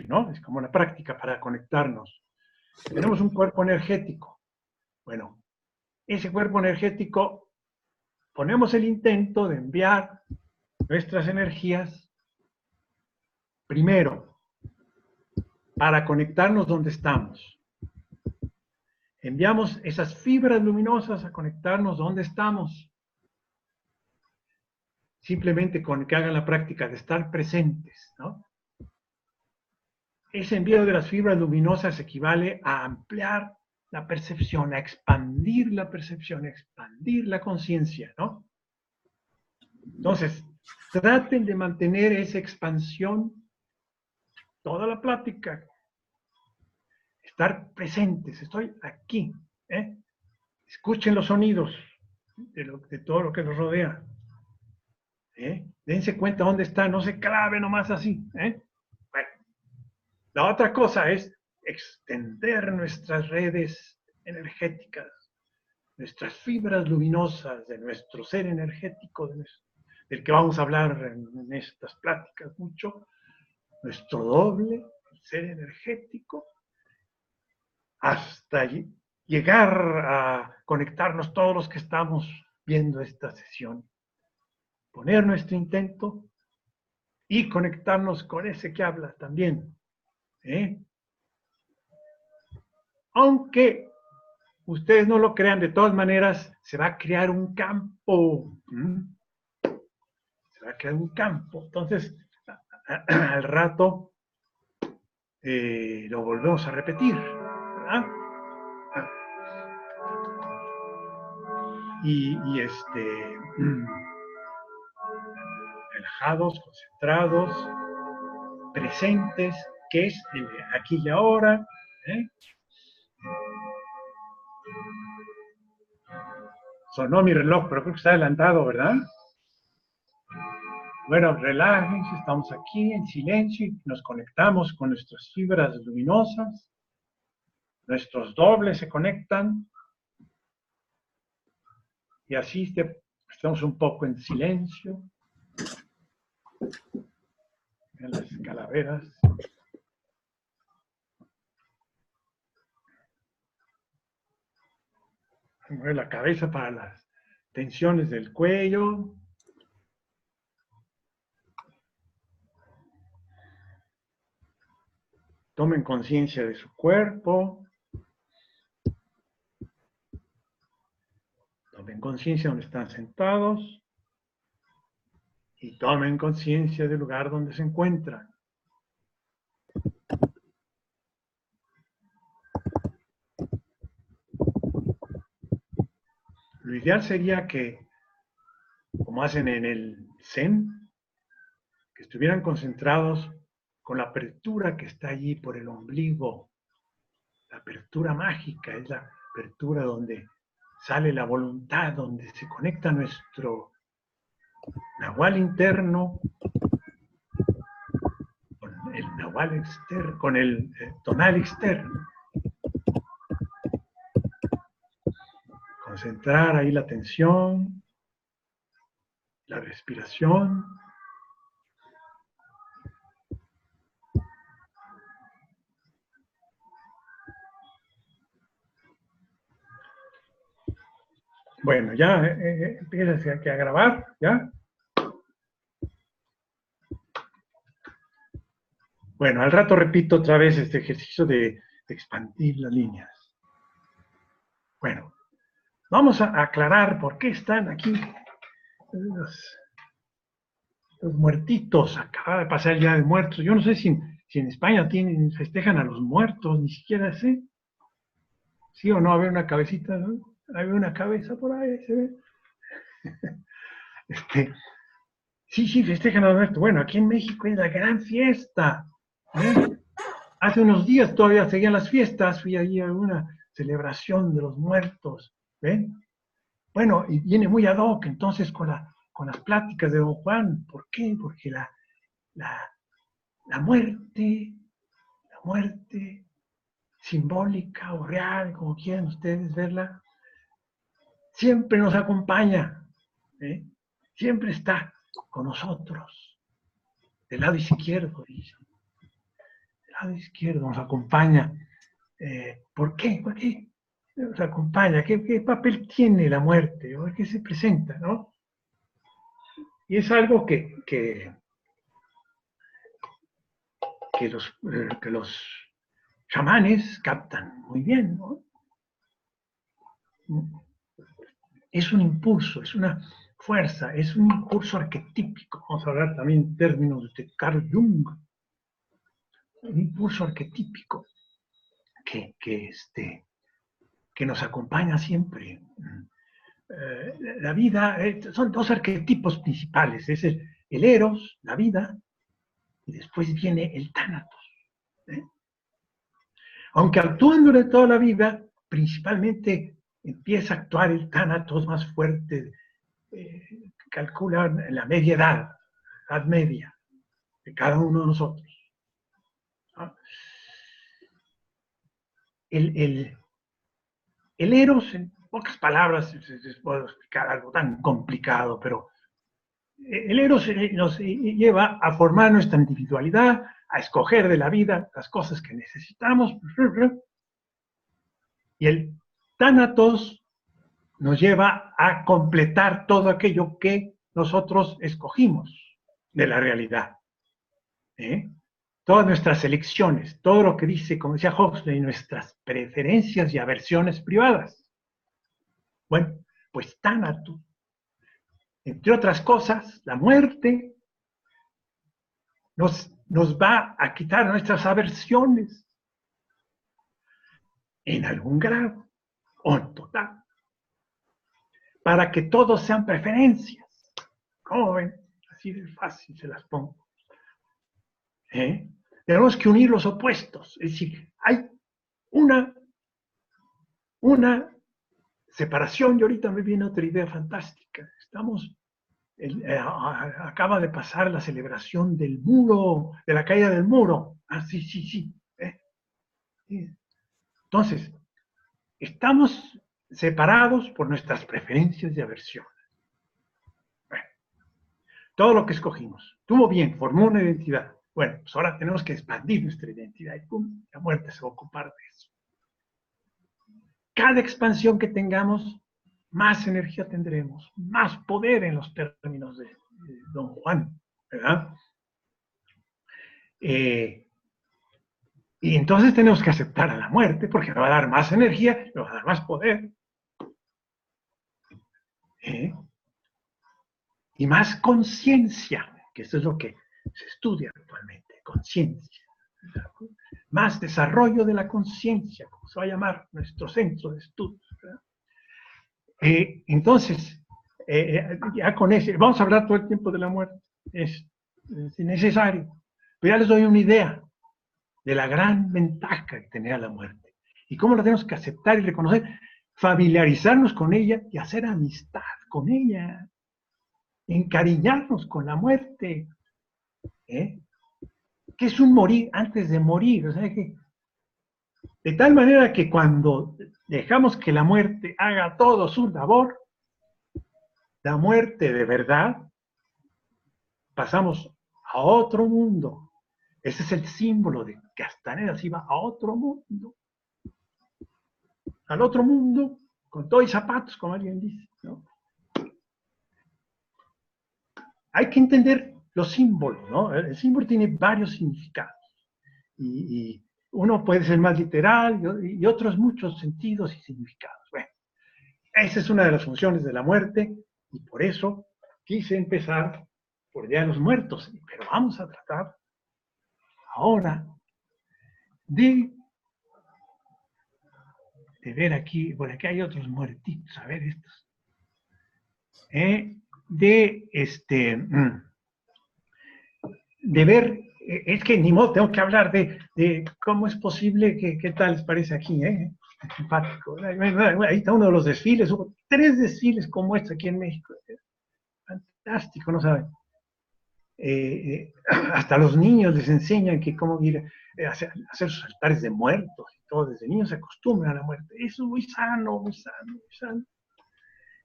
¿no? Es como una práctica para conectarnos. Tenemos un cuerpo energético. Bueno, ese cuerpo energético, ponemos el intento de enviar nuestras energías primero para conectarnos donde estamos. Enviamos esas fibras luminosas a conectarnos donde estamos. Simplemente con que hagan la práctica de estar presentes, ¿no? Ese envío de las fibras luminosas equivale a ampliar la percepción, a expandir la percepción, a expandir la conciencia, ¿no? Entonces, traten de mantener esa expansión toda la plática. Estar presentes, estoy aquí, ¿eh? Escuchen los sonidos de todo lo que los rodea. Dense cuenta dónde está, no se clave nomás así. Bueno, la otra cosa es extender nuestras redes energéticas, nuestras fibras luminosas de nuestro ser energético, del que vamos a hablar en estas pláticas mucho, nuestro doble, el ser energético, hasta llegar a conectarnos todos los que estamos viendo esta sesión. Poner nuestro intento y conectarnos con ese que habla también. Aunque ustedes no lo crean, de todas maneras se va a crear un campo. Se va a crear un campo. Entonces, al rato lo volvemos a repetir, ¿verdad? Y relajados, concentrados, presentes, que es el de aquí y ahora. Sonó mi reloj, pero creo que está adelantado, ¿verdad? Bueno, relájense, estamos aquí en silencio y nos conectamos con nuestras fibras luminosas. Nuestros dobles se conectan. Y así estamos un poco en silencio. En las calaveras. Mueve la cabeza para las tensiones del cuello. Tomen conciencia de su cuerpo. Tomen conciencia donde están sentados. Y tomen conciencia del lugar donde se encuentran. Lo ideal sería que, como hacen en el Zen, que estuvieran concentrados con la apertura que está allí por el ombligo. La apertura mágica es la apertura donde sale la voluntad, donde se conecta nuestro nahual interno con el nahual externo, con el tonal externo. Concentrar ahí la atención, la respiración. Bueno, ya empiezas a grabar, ¿ya? Bueno, al rato repito otra vez este ejercicio de expandir las líneas. Bueno, vamos a aclarar por qué están aquí los muertitos. Acaba de pasar el Día de Muertos. Yo no sé si en España festejan a los muertos, ni siquiera sé. ¿Sí o no? Había una cabecita, ¿no? Había una cabeza por ahí, se ve. Sí, festejan a los muertos. Bueno, aquí en México es la gran fiesta. Hace unos días todavía seguían las fiestas, fui allí a una celebración de los muertos. ¿Ven? Bueno, y viene muy ad hoc entonces con las pláticas de Don Juan. ¿Por qué? Porque la muerte simbólica o real, como quieran ustedes verla, siempre nos acompaña, siempre está con nosotros, del lado izquierdo, dice, lado izquierdo nos acompaña. ¿Por qué? ¿Por qué nos acompaña? ¿Qué papel tiene la muerte? ¿Por qué se presenta? ¿No? Y es algo que los chamanes captan muy bien, ¿no? Es un impulso, es una fuerza, es un impulso arquetípico. Vamos a hablar también en términos de Carl Jung. Un impulso arquetípico que nos acompaña siempre. La vida, son dos arquetipos principales, es el eros, la vida, y después viene el tánatos. ¿eh? Aunque actúan durante toda la vida, principalmente empieza a actuar el tánatos más fuerte, calculan en la media edad media de cada uno de nosotros. ¿no? El eros, en pocas palabras, les puedo explicar algo tan complicado, pero el eros nos lleva a formar nuestra individualidad, a escoger de la vida las cosas que necesitamos, y el tánatos nos lleva a completar todo aquello que nosotros escogimos de la realidad. Todas nuestras elecciones, todo lo que dice, como decía Huxley, nuestras preferencias y aversiones privadas. Bueno, pues tánatos, entre otras cosas, la muerte nos va a quitar nuestras aversiones en algún grado o en total, para que todos sean preferencias. ¿Cómo ven? Así de fácil se las pongo. Tenemos que unir los opuestos, es decir, hay una separación, y ahorita me viene otra idea fantástica. Acaba de pasar la celebración del muro, de la caída del muro. Sí. Entonces, estamos separados por nuestras preferencias y aversiones. Bueno, todo lo que escogimos. Estuvo bien, formó una identidad. Bueno, pues ahora tenemos que expandir nuestra identidad y ¡pum! La muerte se va a ocupar de eso. Cada expansión que tengamos, más energía tendremos, más poder en los términos de Don Juan, ¿verdad? Y entonces tenemos que aceptar a la muerte porque nos va a dar más energía, nos va a dar más poder. Y más conciencia, que eso es lo que se estudia actualmente, conciencia. Más desarrollo de la conciencia, como se va a llamar nuestro centro de estudios. Entonces, ya con ese, vamos a hablar todo el tiempo de la muerte, es necesario, pero ya les doy una idea de la gran ventaja que tenía la muerte y cómo la tenemos que aceptar y reconocer, familiarizarnos con ella y hacer amistad con ella, encariñarnos con la muerte, que es un morir antes de morir, o sea que de tal manera que cuando dejamos que la muerte haga todo su labor, la muerte de verdad, pasamos a otro mundo. Ese es el símbolo de Castaneda, se iba a otro mundo. Al otro mundo, con todo y zapatos, como alguien dice. ¿no? Hay que entender los símbolos, ¿no? El símbolo tiene varios significados. Y uno puede ser más literal y otros muchos sentidos y significados. Bueno, esa es una de las funciones de la muerte y por eso quise empezar por el Día de los Muertos. Pero vamos a tratar ahora de ver aquí, por aquí hay otros muertitos, a ver estos. De ver, es que ni modo, tengo que hablar de cómo es posible que, ¿qué tal les parece aquí? Simpático. Ahí está uno de los desfiles, hubo 3 desfiles como este aquí en México. Fantástico, ¿no saben? Hasta los niños les enseñan que cómo ir a hacer sus altares de muertos y todo, desde niños se acostumbran a la muerte. Eso es muy sano, muy sano, muy sano.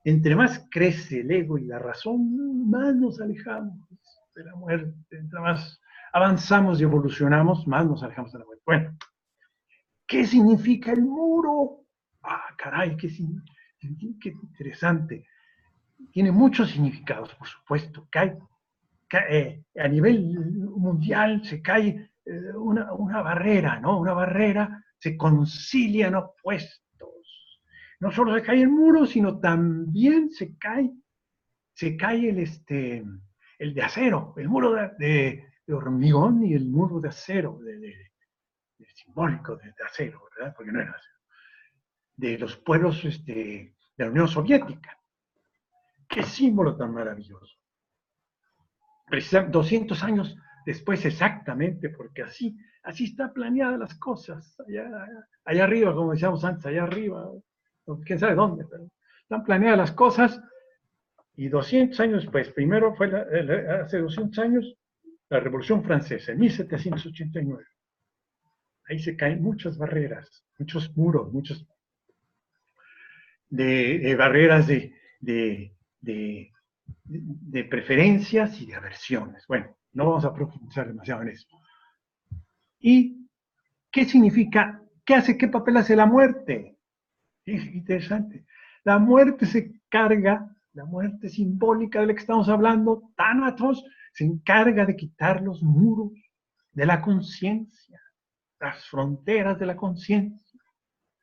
Entre más crece el ego y la razón, más nos alejamos de la muerte. Entre más avanzamos y evolucionamos, más nos alejamos de la muerte. Bueno, ¿qué significa el muro? Ah, caray, qué interesante. Tiene muchos significados, por supuesto. A nivel mundial se cae una barrera, ¿no? Una barrera, se concilian opuestos. No solo se cae el muro, sino también se cae el de acero, el muro de hormigón y el muro de acero, simbólico de acero, ¿verdad? Porque no era acero, de los pueblos de la Unión Soviética. ¡Qué símbolo tan maravilloso! Precisamente 200 años después exactamente, porque así están planeadas las cosas, allá arriba, como decíamos antes, allá arriba, quién sabe dónde, pero están planeadas las cosas, y 200 años después, primero fue hace 200 años, la Revolución Francesa, en 1789. Ahí se caen muchas barreras, muchos muros, muchos de barreras de preferencias y de aversiones. Bueno, no vamos a profundizar demasiado en eso. ¿Y qué significa? ¿Qué papel hace la muerte? Es interesante. La muerte la muerte simbólica de la que estamos hablando, Thanatos, se encarga de quitar los muros de la conciencia, las fronteras de la conciencia.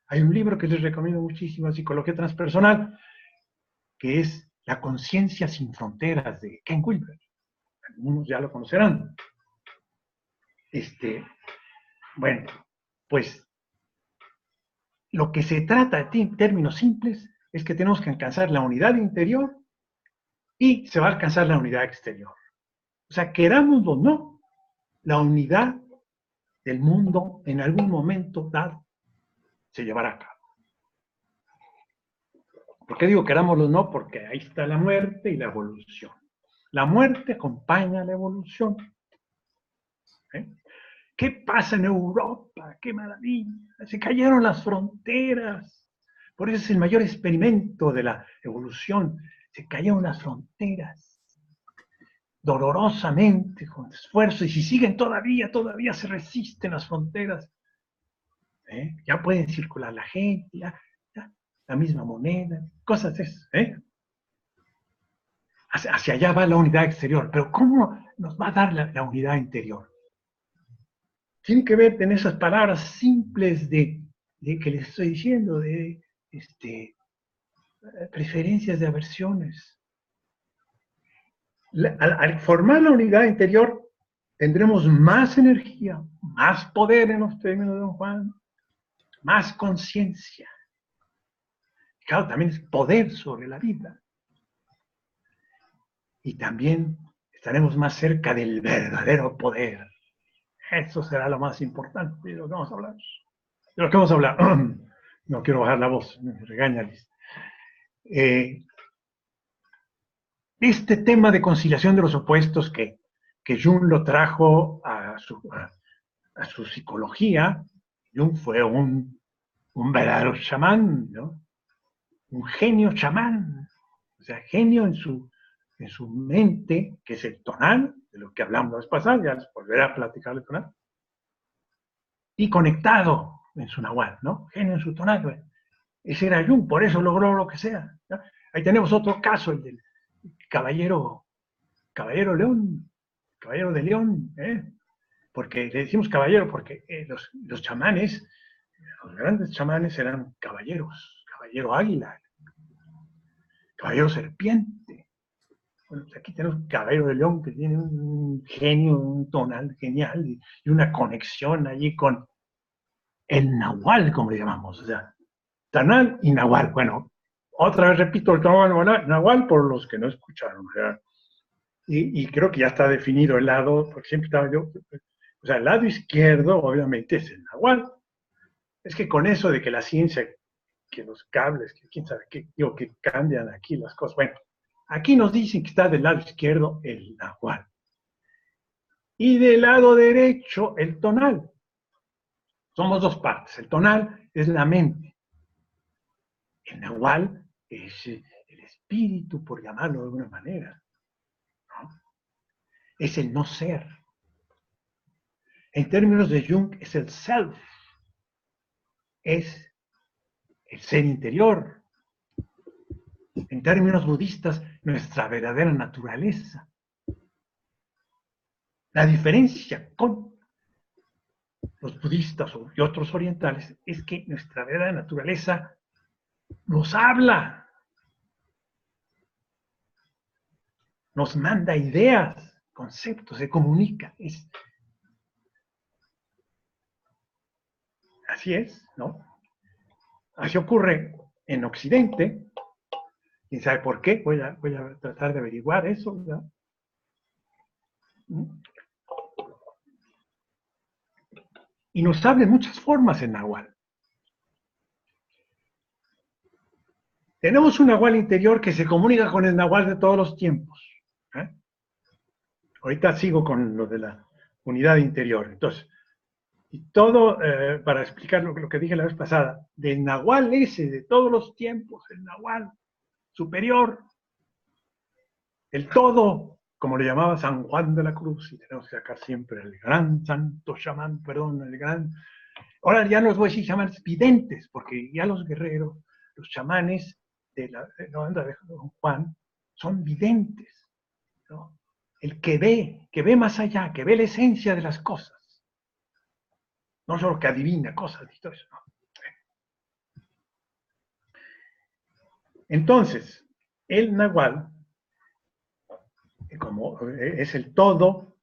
Hay un libro que les recomiendo muchísimo, Psicología Transpersonal, que es La conciencia sin fronteras, de Ken Wilber. Algunos ya lo conocerán. Bueno, pues lo que se trata en términos simples es que tenemos que alcanzar la unidad interior y se va a alcanzar la unidad exterior. O sea, querámoslo o no, la unidad del mundo en algún momento dado se llevará a cabo. ¿Por qué digo querámoslo o no? Porque ahí está la muerte y la evolución. La muerte acompaña a la evolución. ¿Eh? ¿Qué pasa en Europa? ¡Qué maravilla! Se cayeron las fronteras. Por eso es el mayor experimento de la evolución. Se cayeron las fronteras. Dolorosamente, con esfuerzo. Y si siguen todavía se resisten las fronteras. Ya pueden circular la gente, ya la misma moneda, cosas de esas. Hacia allá va la unidad exterior. Pero ¿cómo nos va a dar la unidad interior? Tiene que ver en esas palabras simples de que les estoy diciendo, de preferencias, de aversiones. Al formar la unidad interior, tendremos más energía, más poder en los términos de Don Juan, más conciencia. Claro, también es poder sobre la vida. Y también estaremos más cerca del verdadero poder. Eso será lo más importante de lo que vamos a hablar. De lo que vamos a hablar. No quiero bajar la voz, me regaña Liz. Este tema de conciliación de los opuestos que Jung lo trajo a su psicología, Jung fue un verdadero chamán, ¿no? Un genio chamán, o sea, genio en su mente, que es el tonal, de lo que hablamos la vez pasada, ya les volveré a platicar el tonal, y conectado en su nahual, ¿no? Genio en su tonal. Ese era Jung, por eso logró lo que sea, ¿no? Ahí tenemos otro caso, el del caballero León, caballero de León, porque le decimos caballero porque los chamanes, los grandes chamanes eran caballeros, caballero águila, caballero serpiente. Bueno, pues aquí tenemos un caballero de León que tiene un genio, un tonal genial y una conexión allí con el nahual, como le llamamos, o sea, tonal y nahual. Bueno, otra vez repito el nahual por los que no escucharon, ¿verdad? Y creo que ya está definido el lado, porque siempre estaba yo, o sea, el lado izquierdo obviamente es el nahual. Es que con eso de que la ciencia, que los cables, que quién sabe qué, digo, que cambian aquí las cosas. Bueno, aquí nos dicen que está del lado izquierdo el nahual. Y del lado derecho el tonal. Somos dos partes. El tonal es la mente. El nahual es el espíritu, por llamarlo de alguna manera, ¿no? Es el no ser. En términos de Jung, es el self, es el ser interior. En términos budistas, nuestra verdadera naturaleza. La diferencia con los budistas y otros orientales es que nuestra verdadera naturaleza nos habla, nos manda ideas, conceptos, se comunica. Así es, ¿no? Así ocurre en Occidente. ¿Quién sabe por qué? Voy a tratar de averiguar eso, ¿verdad? Y nos habla de muchas formas en Nahual. Tenemos un Nahual interior que se comunica con el Nahual de todos los tiempos. ¿Eh? Ahorita sigo con lo de la unidad interior. Entonces, y todo, para explicar lo que dije la vez pasada, del Nahual ese de todos los tiempos, el Nahual superior, el todo, como le llamaba San Juan de la Cruz, y tenemos que sacar siempre el gran santo chamán, perdón, el gran... Ahora ya no les voy a decir chamanes, videntes, porque ya los guerreros, los chamanes de la banda de Don Juan, son videntes, ¿no? El que ve más allá, que ve la esencia de las cosas. No solo que adivina cosas y todo eso. ¿No? Entonces, el Nahual, como es el todo,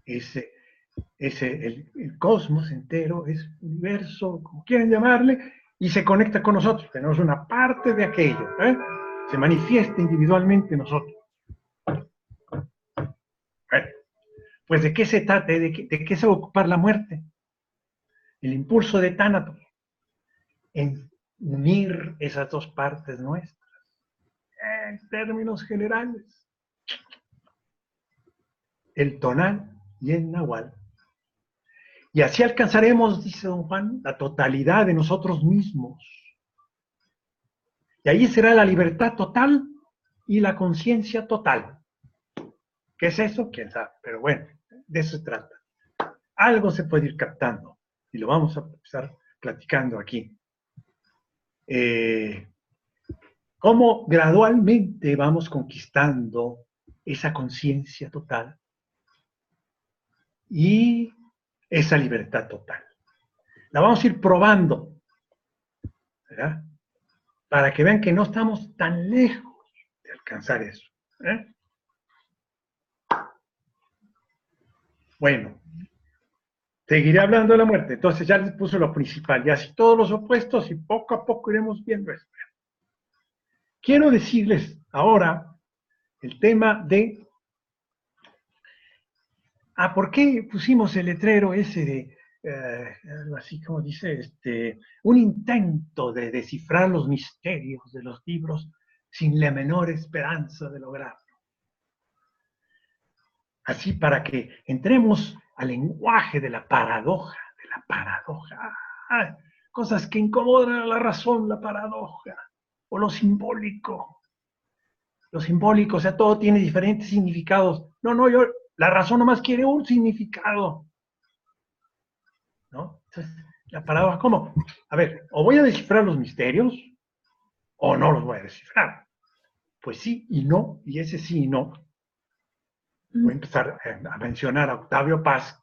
el cosmos entero, es universo, como quieran llamarle, y se conecta con nosotros. Tenemos una parte de aquello, se manifiesta individualmente en nosotros. Bueno, pues ¿de qué se trata? ¿De qué se va a ocupar la muerte? El impulso de Tánatos en unir esas dos partes nuestras, en términos generales. El tonal y el nahual. Y así alcanzaremos, dice don Juan, la totalidad de nosotros mismos. Y ahí será la libertad total y la conciencia total. ¿Qué es eso? ¿Quién sabe? Pero bueno, de eso se trata. Algo se puede ir captando y lo vamos a empezar platicando aquí. Cómo gradualmente vamos conquistando esa conciencia total y esa libertad total. La vamos a ir probando, ¿verdad? Para que vean que no estamos tan lejos de alcanzar eso. ¿Eh? Bueno, seguiré hablando de la muerte. Entonces ya les puse lo principal, y así todos los opuestos, y poco a poco iremos viendo esto. Quiero decirles ahora el tema de ¿por qué pusimos el letrero ese de, así como dice, un intento de descifrar los misterios de los libros sin la menor esperanza de lograrlo? Así para que entremos al lenguaje de la paradoja, cosas que incomodan a la razón, la paradoja, o lo simbólico. Lo simbólico, o sea, todo tiene diferentes significados. No, la razón nomás quiere un significado. ¿No? Entonces, la paradoja, ¿cómo? A ver, o voy a descifrar los misterios, o no los voy a descifrar. Pues sí y no, y ese sí y no. Voy a empezar a mencionar a Octavio Paz,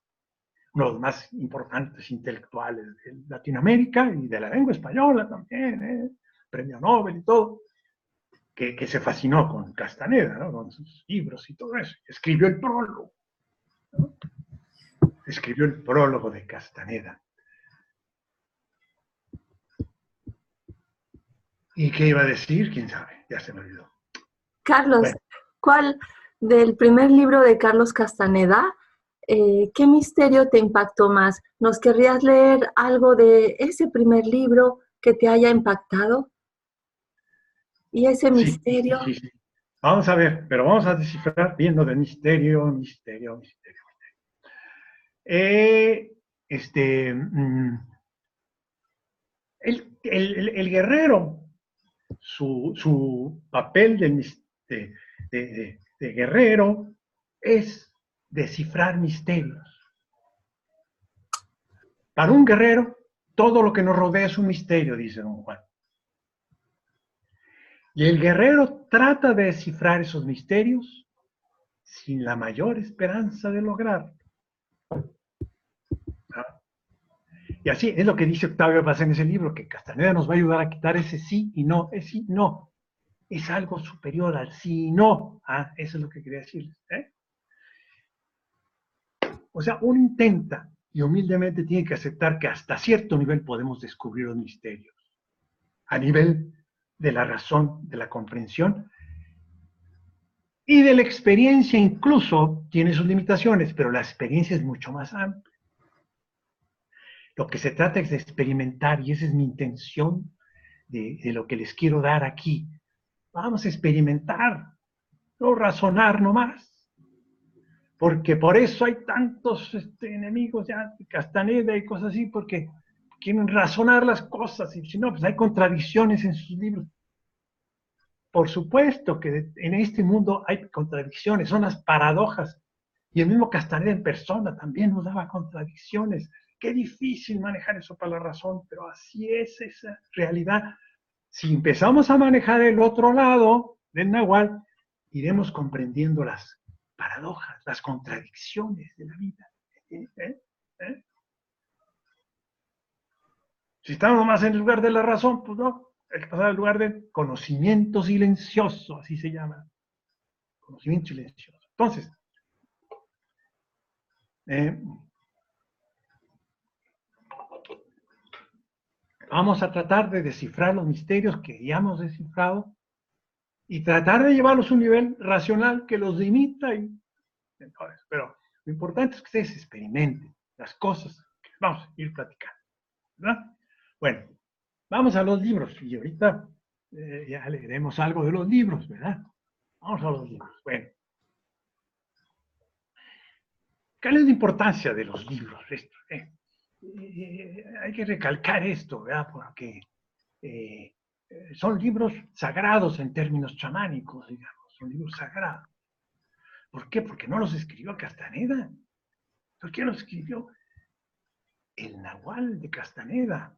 uno de los más importantes intelectuales de Latinoamérica y de la lengua española también, premio Nobel y todo, que se fascinó con Castaneda, ¿no? Con sus libros y todo eso. Escribió el prólogo, ¿no? Escribió el prólogo de Castaneda. ¿Y qué iba a decir? ¿Quién sabe? Ya se me olvidó. Carlos, Bueno. ¿cuál del primer libro de Carlos Castaneda, qué misterio te impactó más? ¿Nos querrías leer algo de ese primer libro que te haya impactado? ¿Y ese misterio? Sí. Vamos a ver, pero vamos a descifrar viendo de misterio. El guerrero, su papel de guerrero es descifrar misterios. Para un guerrero, todo lo que nos rodea es un misterio, dice don Juan. Y el guerrero trata de descifrar esos misterios sin la mayor esperanza de lograrlo. ¿Ah? Y así es lo que dice Octavio Paz en ese libro, que Castaneda nos va a ayudar a quitar ese sí y no, es sí, no. Es algo superior al sí y no. Ah, eso es lo que quería decirles. O sea, uno intenta y humildemente tiene que aceptar que hasta cierto nivel podemos descubrir los misterios. A nivel de la razón, de la comprensión y de la experiencia, incluso tiene sus limitaciones, pero la experiencia es mucho más amplia. Lo que se trata es de experimentar, y esa es mi intención de lo que les quiero dar aquí. Vamos a experimentar, no razonar nomás. Porque por eso hay tantos enemigos ya, Castaneda y cosas así, porque quieren razonar las cosas, y si no, pues hay contradicciones en sus libros. Por supuesto que en este mundo hay contradicciones, son las paradojas. Y el mismo Castaneda en persona también nos daba contradicciones. Qué difícil manejar eso para la razón, pero así es esa realidad. Si empezamos a manejar el otro lado del Nahual, iremos comprendiendo las paradojas, las contradicciones de la vida. Si estamos más en el lugar de la razón, pues no, hay que pasar al lugar del conocimiento silencioso, así se llama. Conocimiento silencioso. Entonces, vamos a tratar de descifrar los misterios que ya hemos descifrado y tratar de llevarlos a un nivel racional que los limita. Pero lo importante es que ustedes experimenten las cosas que vamos a ir platicando, ¿verdad? Bueno, vamos a los libros y ahorita ya leeremos algo de los libros, ¿verdad? Vamos a los libros. Bueno, ¿cuál es la importancia de los libros? Hay que recalcar esto, ¿verdad? Porque son libros sagrados en términos chamánicos, digamos, son libros sagrados. ¿Por qué? Porque no los escribió Castaneda. ¿Por qué los escribió el Nahual de Castaneda?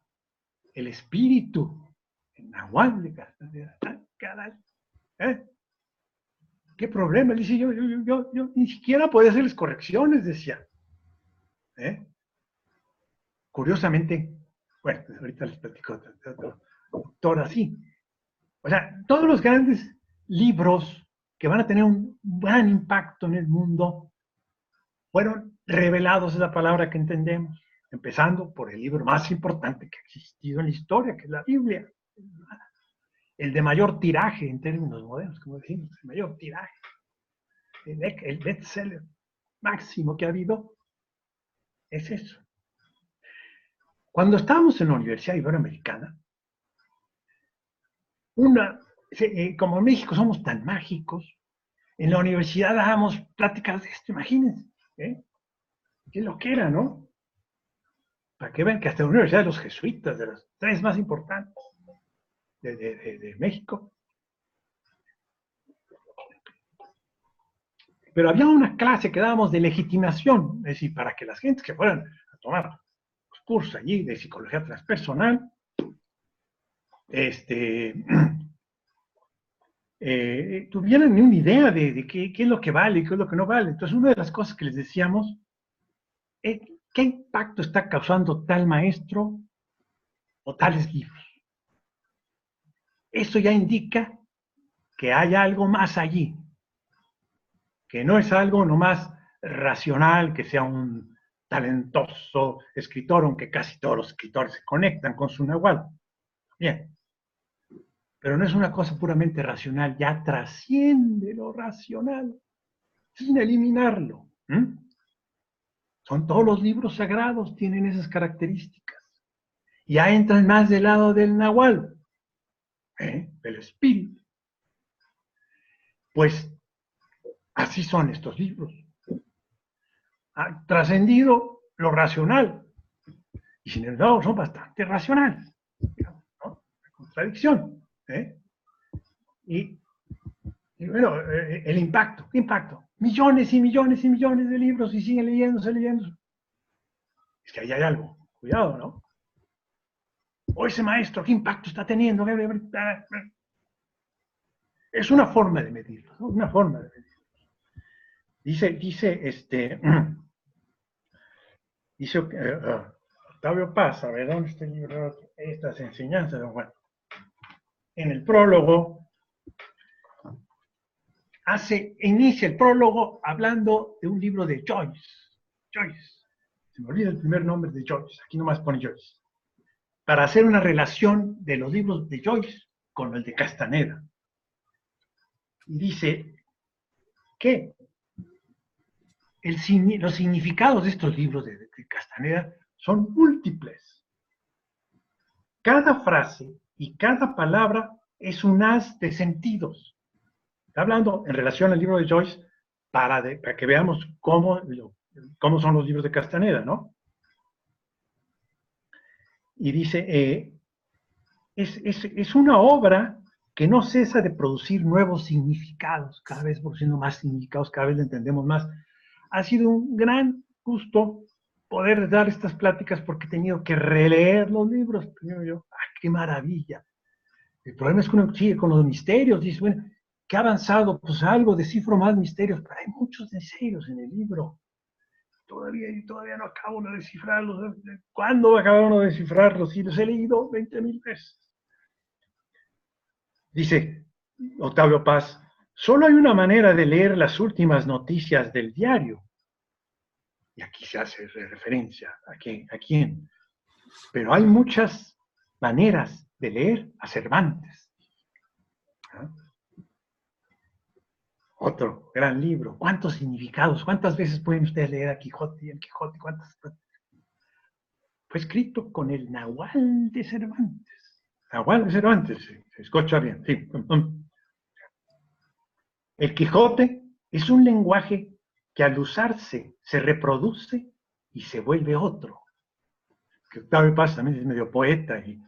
El espíritu, el Nahual de Castaneda. Caray. ¿Qué problema? Dice, yo ni siquiera podía hacerles correcciones, decía. Curiosamente, bueno, ahorita les platico de otro autor así. O sea, todos los grandes libros que van a tener un gran impacto en el mundo fueron revelados, es la palabra que entendemos, empezando por el libro más importante que ha existido en la historia, que es la Biblia. El de mayor tiraje en términos modernos, como decimos, el mayor tiraje. El bestseller máximo que ha habido es eso. Cuando estábamos en la Universidad Iberoamericana, como en México somos tan mágicos, en la universidad dábamos pláticas de esto, imagínense, qué lo que era, ¿no? Para que vean que hasta la Universidad de los Jesuitas, de las tres más importantes de México. Pero había una clase que dábamos de legitimación, es decir, para que las gentes que fueran a tomar los cursos allí de psicología transpersonal, tuvieran una idea de qué es lo que vale y qué es lo que no vale. Entonces, una de las cosas que les decíamos es qué impacto está causando tal maestro o tales libros. Eso ya indica que hay algo más allí, que no es algo nomás racional, que sea un talentoso escritor, aunque casi todos los escritores se conectan con su Nahual. Bien. Pero no es una cosa puramente racional, ya trasciende lo racional, sin eliminarlo. Son todos los libros sagrados, tienen esas características. Ya entran más del lado del Nahual, del espíritu. Pues así son estos libros. Han trascendido lo racional. Y sin embargo son bastante racionales. Digamos, ¿no? La contradicción. Y bueno, el impacto. Millones y millones y millones de libros y siguen leyéndose. Es que ahí hay algo. Cuidado, ¿no? O ese maestro, ¿qué impacto está teniendo? Es una forma de medirlo, ¿no? Una forma de medirlo. Dice Octavio Paz, a ver, ¿dónde está el libro? Estas enseñanzas de Don Juan. En el prólogo, inicia el prólogo hablando de un libro de Joyce. Joyce. Se me olvida el primer nombre de Joyce, aquí nomás pone Joyce. Para hacer una relación de los libros de Joyce con el de Castaneda. Y dice que los significados de estos libros de Castaneda son múltiples. Cada frase y cada palabra es un haz de sentidos. Está hablando en relación al libro de Joyce para que veamos cómo son los libros de Castaneda, ¿no? Y dice, es una obra que no cesa de producir nuevos significados, cada vez produciendo más significados, cada vez lo entendemos más. Ha sido un gran gusto poder dar estas pláticas porque he tenido que releer los libros. Primero yo, ¡qué maravilla! El problema es que uno sigue con los misterios, dice, bueno, ¿qué ha avanzado? Pues algo, descifro más misterios, pero hay muchos misterios en el libro. Todavía no acabo de descifrarlos. ¿Cuándo va a acabar uno de descifrarlos? Si los he leído 20.000 veces. Dice Octavio Paz, solo hay una manera de leer las últimas noticias del diario. Y aquí se hace referencia a quién. Pero hay muchas maneras de leer a Cervantes. ¿Ah? Otro gran libro. ¿Cuántos significados? ¿Cuántas veces pueden ustedes leer a Quijote y el Quijote? ¿Cuántas? Fue escrito con el Nahual de Cervantes. Nahual de Cervantes, se escucha bien. Sí. El Quijote es un lenguaje que al usarse se reproduce y se vuelve otro. Que Octavio Paz también es medio poeta y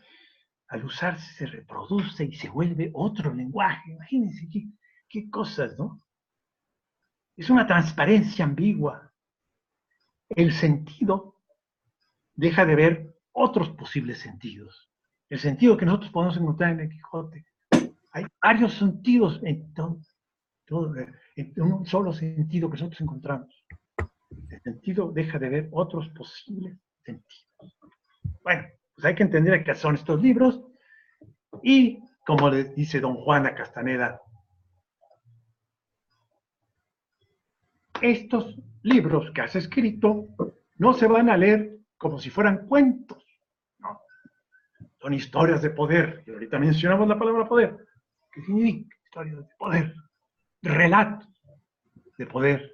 al usarse se reproduce y se vuelve otro lenguaje. Imagínense qué cosas, ¿no? Es una transparencia ambigua. El sentido deja de ver otros posibles sentidos. El sentido que nosotros podemos encontrar en el Quijote. Hay varios sentidos en un solo sentido que nosotros encontramos. El sentido deja de ver otros posibles sentidos. Bueno, pues hay que entender qué son estos libros y, como le dice don Juan a Castaneda, estos libros que has escrito no se van a leer como si fueran cuentos, no. Son historias de poder, y ahorita mencionamos la palabra poder. ¿Qué significa? Historias de poder, relatos de poder.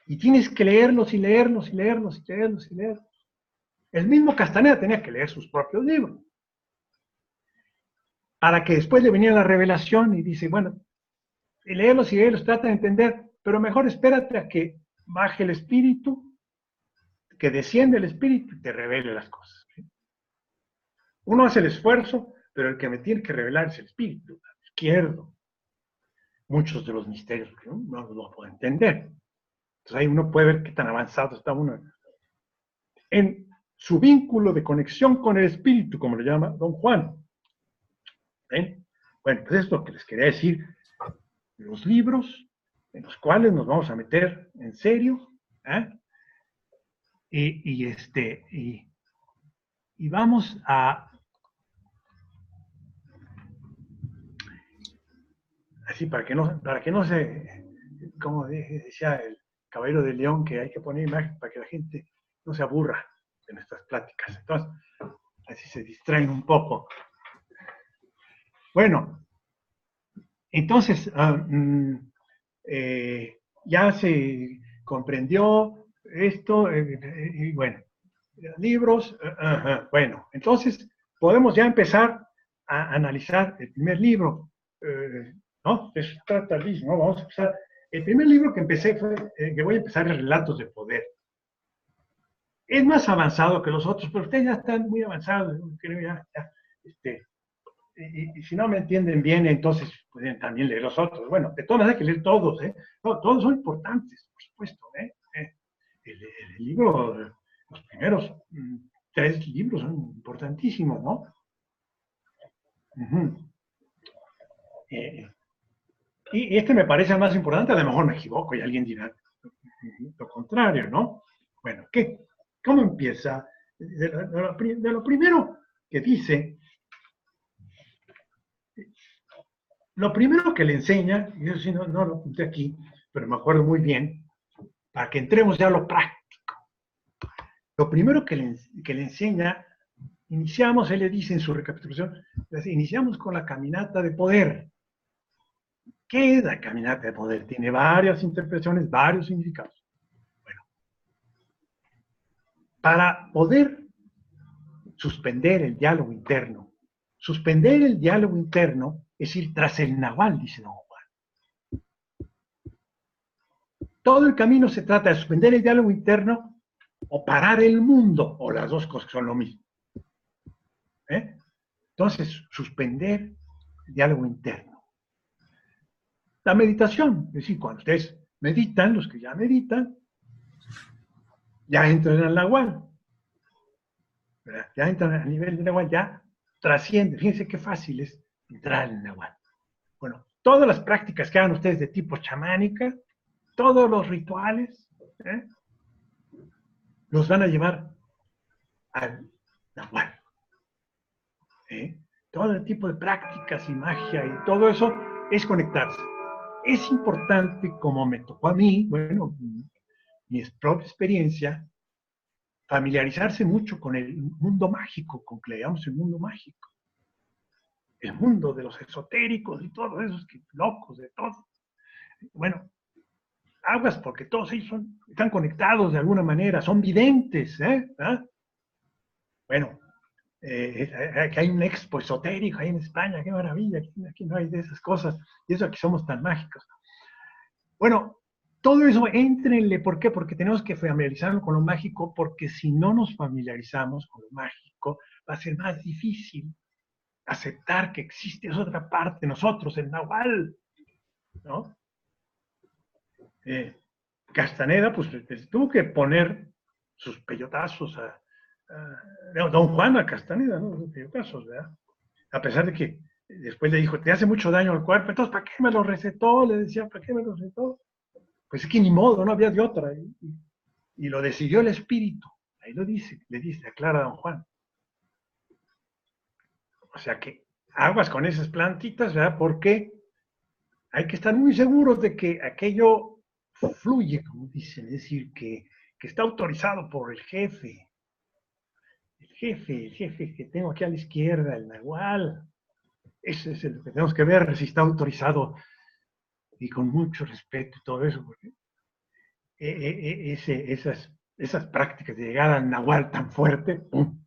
Y tienes que leerlos y leerlos y leerlos y leerlos y leerlos. El mismo Castaneda tenía que leer sus propios libros, para que después le viniera la revelación y dice, bueno, y leerlos, trata de entender, pero mejor espérate a que baje el espíritu, que desciende el espíritu y te revele las cosas. ¿Sí? Uno hace el esfuerzo, pero el que me tiene que revelar es el espíritu izquierdo. Muchos de los misterios que uno no lo puede entender. Entonces ahí uno puede ver qué tan avanzado está uno en su vínculo de conexión con el espíritu, como le llama don Juan. ¿Ven? Bueno, pues es lo que les quería decir. Los libros en los cuales nos vamos a meter en serio, ¿eh? Y vamos a, así para que no se, como decía el Caballero de León, que hay que poner imagen para que la gente no se aburra de nuestras pláticas. Entonces, así se distraen un poco. Bueno, entonces, ya se comprendió esto, y bueno, libros, bueno, entonces podemos ya empezar a analizar el primer libro, ¿no? Eso trata el mismo, ¿no? Vamos a empezar. El primer libro que empecé que voy a empezar es Relatos de Poder. Es más avanzado que los otros, pero ustedes ya están muy avanzados, creo ya y si no me entienden bien, entonces pueden también leer los otros. Bueno, de todas maneras hay que leer todos, ¿eh? No, todos son importantes, por supuesto, ¿eh? El libro, los primeros 3 libros son importantísimos, ¿no? Y este me parece el más importante, a lo mejor me equivoco y alguien dirá lo contrario, ¿no? Bueno, ¿cómo empieza? De lo primero que dice, lo primero que le enseña, yo sí no lo apunté aquí, pero me acuerdo muy bien, para que entremos ya a lo práctico. Lo primero que le enseña, iniciamos, él le dice en su recapitulación, iniciamos con la caminata de poder. ¿Qué es la caminata de poder? Tiene varias interpretaciones, varios significados. Bueno, para poder suspender el diálogo interno, suspender el diálogo interno es ir tras el nahual, dice don Juan. Todo el camino se trata de suspender el diálogo interno o parar el mundo, o las dos cosas son lo mismo. Entonces, suspender el diálogo interno. La meditación, es decir, cuando ustedes meditan, los que ya meditan, ya entran en el nahual. Ya entran a nivel de nahual, ya trasciende. Fíjense qué fácil es entrar en el nahual. Bueno, todas las prácticas que hagan ustedes de tipo chamánica, todos los rituales, los van a llevar al nahual. Todo el tipo de prácticas y magia y todo eso es conectarse. Es importante, como me tocó a mí, bueno, mi propia experiencia, familiarizarse mucho con el mundo mágico, con que le llamamos el mundo mágico. El mundo de los esotéricos y todos esos locos de todo. Bueno, aguas porque todos ellos están conectados de alguna manera, son videntes. Bueno, que hay un expo esotérico ahí en España, qué maravilla, aquí no hay de esas cosas, y eso aquí somos tan mágicos. Bueno, todo eso éntrenle, ¿por qué? Porque tenemos que familiarizarnos con lo mágico, porque si no nos familiarizamos con lo mágico, va a ser más difícil aceptar que existe esa otra parte, nosotros, el nahual, ¿no? Castaneda, pues tuvo que poner sus peyotazos don Juan a Castaneda, ¿no? Sus peyotazos, ¿verdad? A pesar de que después le dijo, te hace mucho daño al cuerpo, entonces, ¿para qué me lo recetó? Le decía, ¿para qué me lo recetó? Pues es que ni modo, no había de otra. Y lo decidió el espíritu. Ahí lo dice, le dice, aclara don Juan. O sea que aguas con esas plantitas, ¿verdad? Porque hay que estar muy seguros de que aquello fluye, como dicen, es decir, que está autorizado por el jefe. El jefe que tengo aquí a la izquierda, el nahual. Ese es lo que tenemos que ver, si está autorizado y con mucho respeto y todo eso, porque esas prácticas de llegar al nahual tan fuerte, ¡pum!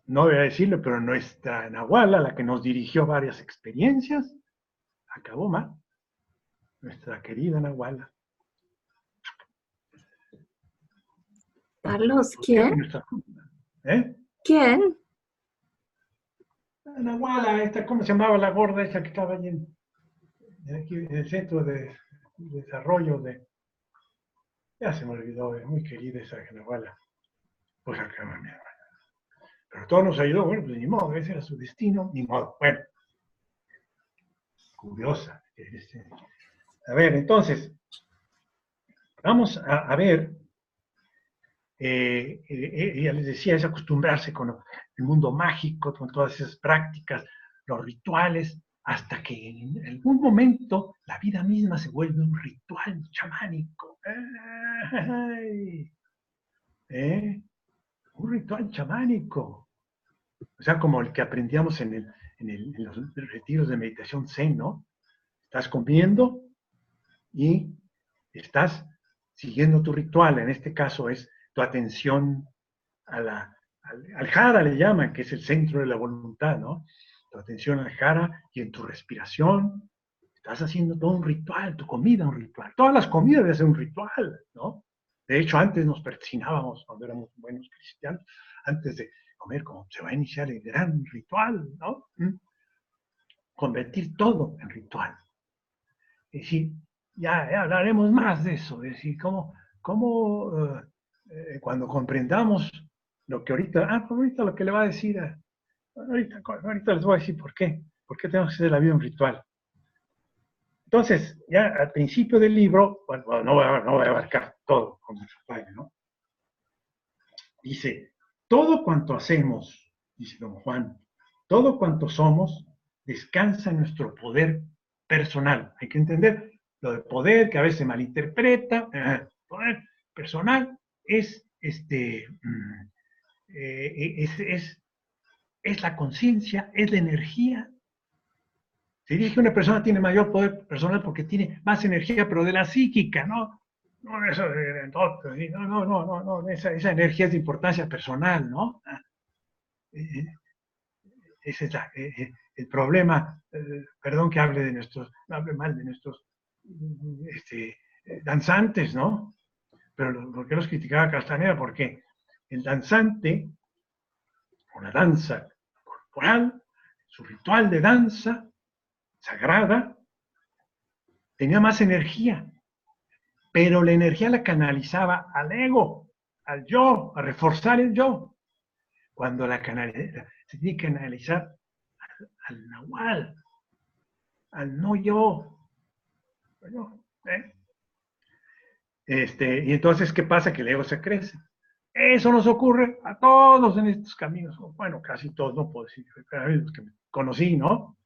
No voy a decirlo, pero nuestra nahuala, la que nos dirigió varias experiencias, acabó mal. Nuestra querida nahuala. Carlos, ¿quién? ¿Quién? La nahuala, esta, ¿cómo se llamaba la gorda esa que estaba allí aquí en el centro de desarrollo de... Ya se me olvidó, muy querida esa nahuala. Pues acaba mi hermana. Pero todo nos ayudó, bueno, pues ni modo, ese era su destino, ni modo. Bueno, curiosa. A ver, entonces, vamos a ver, ya les decía, es acostumbrarse con el mundo mágico, con todas esas prácticas, los rituales, hasta que en algún momento la vida misma se vuelve un ritual chamánico. ¡Ay! Un ritual chamánico. O sea, como el que aprendíamos en los retiros de meditación zen, ¿no? Estás comiendo y estás siguiendo tu ritual. En este caso es tu atención al jara, le llaman, que es el centro de la voluntad, ¿no? Tu atención al jara y en tu respiración. Estás haciendo todo un ritual, tu comida un ritual. Todas las comidas deben ser un ritual, ¿no? De hecho, antes nos persinábamos cuando éramos buenos cristianos, antes de comer, como se va a iniciar el gran ritual, ¿no? Convertir todo en ritual. Es decir, ya hablaremos más de eso, es decir, cómo cuando comprendamos lo que ahorita lo que le va a decir, ahorita les voy a decir por qué tenemos que hacer la vida un ritual. Entonces, ya al principio del libro, bueno, no voy a abarcar todo con nuestro padre, ¿no? Dice, todo cuanto hacemos, dice don Juan, todo cuanto somos, descansa en nuestro poder personal. Hay que entender lo de poder, que a veces se malinterpreta. Poder personal es, es la conciencia, es la energía. Se dice que una persona tiene mayor poder personal porque tiene más energía, pero de la psíquica, ¿no? No, eso no, esa energía es de importancia personal, ¿no? Ese es el problema, perdón que hable de nuestros, no hable mal de nuestros danzantes, ¿no? Pero ¿por qué los criticaba Castaneda? Porque el danzante, o la danza corporal, su ritual de danza sagrada, tenía más energía, pero la energía la canalizaba al ego, al yo, a reforzar el yo. Cuando la canaliza, se tiene que canalizar al nahual, al no yo. Y entonces, ¿qué pasa? Que el ego se crece. Eso nos ocurre a todos en estos caminos. Bueno, casi todos, no puedo decir, pero los que conocí, ¿no?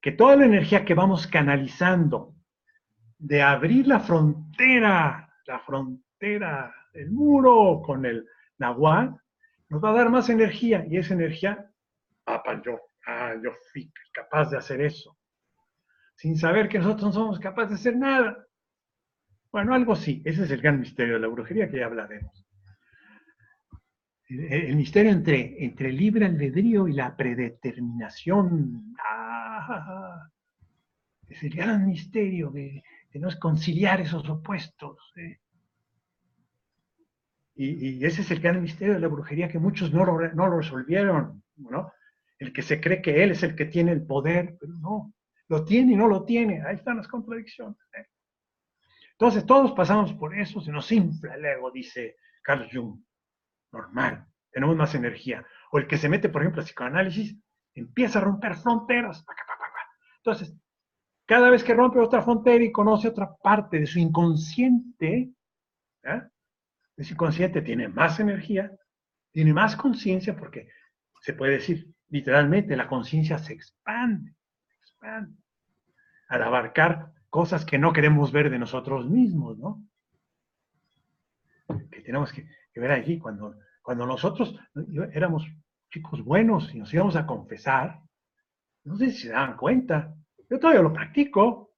Que toda la energía que vamos canalizando de abrir la frontera del muro con el nahual, nos va a dar más energía, y esa energía va para el yo. Yo fui capaz de hacer eso, sin saber que nosotros no somos capaces de hacer nada. Bueno, algo sí, ese es el gran misterio de la brujería que ya hablaremos. El misterio entre el libre albedrío y la predeterminación. Es el gran misterio de no conciliar esos opuestos. Y ese es el gran misterio de la brujería que muchos no lo resolvieron, ¿no? El que se cree que él es el que tiene el poder, pero no, lo tiene y no lo tiene. Ahí están las contradicciones. Entonces todos pasamos por eso, se nos infla el ego, dice Carl Jung. Normal, tenemos más energía. O el que se mete, por ejemplo, a psicoanálisis, empieza a romper fronteras. Entonces, cada vez que rompe otra frontera y conoce otra parte de su inconsciente, ese inconsciente tiene más energía, tiene más conciencia, porque se puede decir literalmente, la conciencia se expande, al abarcar cosas que no queremos ver de nosotros mismos, ¿no? Que tenemos que ver allí cuando nosotros éramos chicos buenos y nos íbamos a confesar, no sé si se daban cuenta, yo todavía lo practico,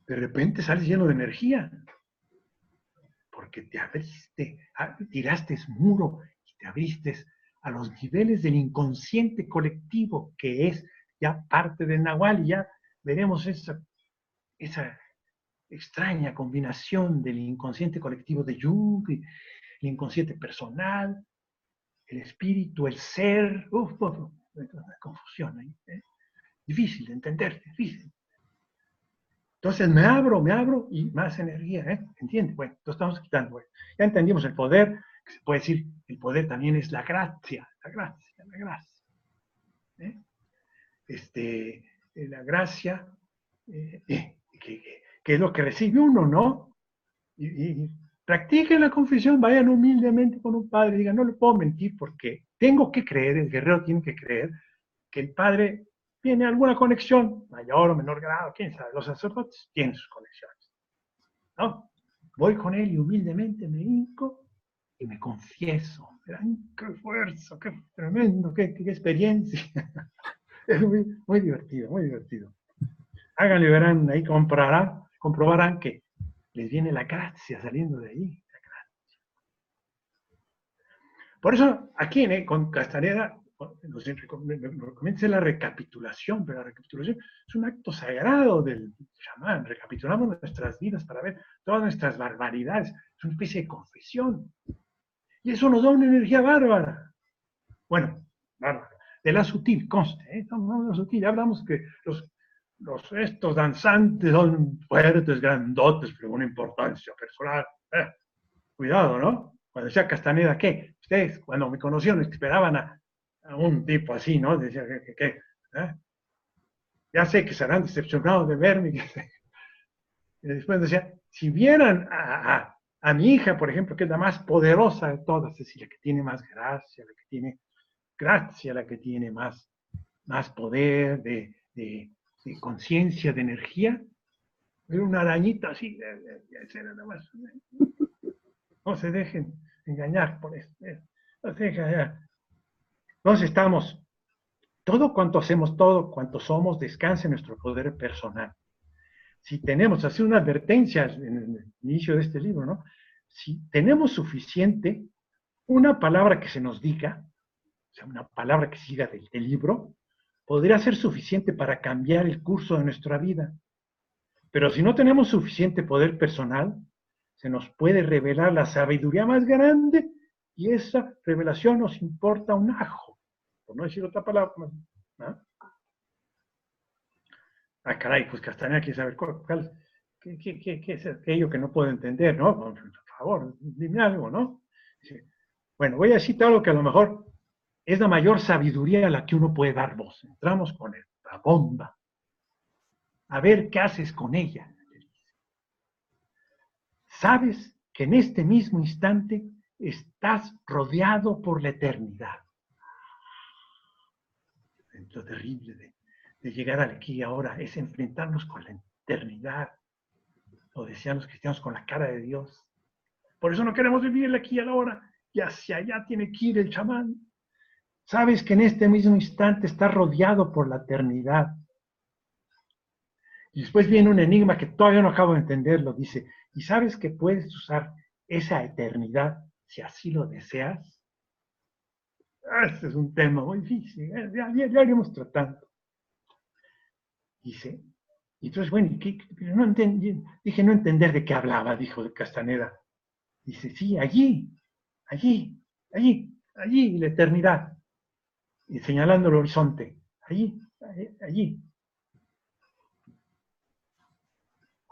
de repente sales lleno de energía, porque te abriste, tiraste muro y te abriste a los niveles del inconsciente colectivo, que es ya parte del Nahual, y ya veremos esa extraña combinación del inconsciente colectivo de Jung, el inconsciente personal, el espíritu, el ser, una confusión ahí, difícil de entender, difícil. Entonces me abro y más energía, ¿entiendes? Bueno, entonces estamos quitando, ya entendimos el poder, que se puede decir, el poder también es la gracia, la gracia. La gracia, que es lo que recibe uno, ¿no? Y practiquen la confesión, vayan humildemente con un padre, digan, no le puedo mentir porque tengo que creer, el guerrero tiene que creer que el padre tiene alguna conexión, mayor o menor grado, quién sabe, los sacerdotes tienen sus conexiones, ¿no? Voy con él y humildemente me hinco y me confieso. ¡Qué fuerza, qué tremendo, qué experiencia! Es muy divertido, muy divertido. Háganlo y verán, ahí comprobarán que les viene la gracia saliendo de ahí. Por eso, aquí con Castaneda, nos recomienda la recapitulación, pero la recapitulación es un acto sagrado del chamán. Recapitulamos nuestras vidas para ver todas nuestras barbaridades. Es una especie de confesión. Y eso nos da una energía bárbara. Bueno, bárbara. De la sutil, conste, no de la sutil. Ya hablamos que estos danzantes son fuertes, grandotes, pero una importancia personal. cuidado, ¿no? Cuando decía Castaneda, ¿qué? Ustedes, cuando me conocieron, esperaban a un tipo así, ¿no? Decía, ¿qué? ¿Eh? Ya sé que serán decepcionados de verme. Y después decía, si vieran a mi hija, por ejemplo, que es la más poderosa de todas, es decir, la que tiene más gracia, la que tiene gracia, la que tiene más poder de conciencia, de energía, era una arañita así, nada más. No se dejen engañar por eso. No se dejen engañar. Entonces estamos, todo cuanto hacemos, todo cuanto somos, descansa en nuestro poder personal. Si tenemos, así una advertencia en el inicio de este libro, ¿no? Si tenemos suficiente, una palabra que se nos diga, o sea, una palabra que siga del libro, podría ser suficiente para cambiar el curso de nuestra vida. Pero si no tenemos suficiente poder personal, se nos puede revelar la sabiduría más grande y esa revelación nos importa un ajo, por no decir otra palabra. ¿No? Ah, caray, pues Castañeda quiere saber qué es aquello que no puedo entender, ¿no? Por favor, dime algo, ¿no? Bueno, voy a citar algo que a lo mejor es la mayor sabiduría a la que uno puede dar voz. Entramos con la bomba. A ver qué haces con ella. Sabes que en este mismo instante estás rodeado por la eternidad. Lo terrible de llegar aquí y ahora es enfrentarnos con la eternidad. Lo decían los cristianos, con la cara de Dios. Por eso no queremos vivir el aquí y ahora. Y hacia allá tiene que ir el chamán. Sabes que en este mismo instante estás rodeado por la eternidad. Y después viene un enigma que todavía no acabo de entenderlo. Dice, ¿y sabes que puedes usar esa eternidad si así lo deseas? Este es un tema muy difícil. Ya iremos tratando. Dice, y entonces, bueno, no entendí, dije no entender de qué hablaba, dijo de Castaneda. Dice, sí, allí, la eternidad. Y señalando el horizonte, allí.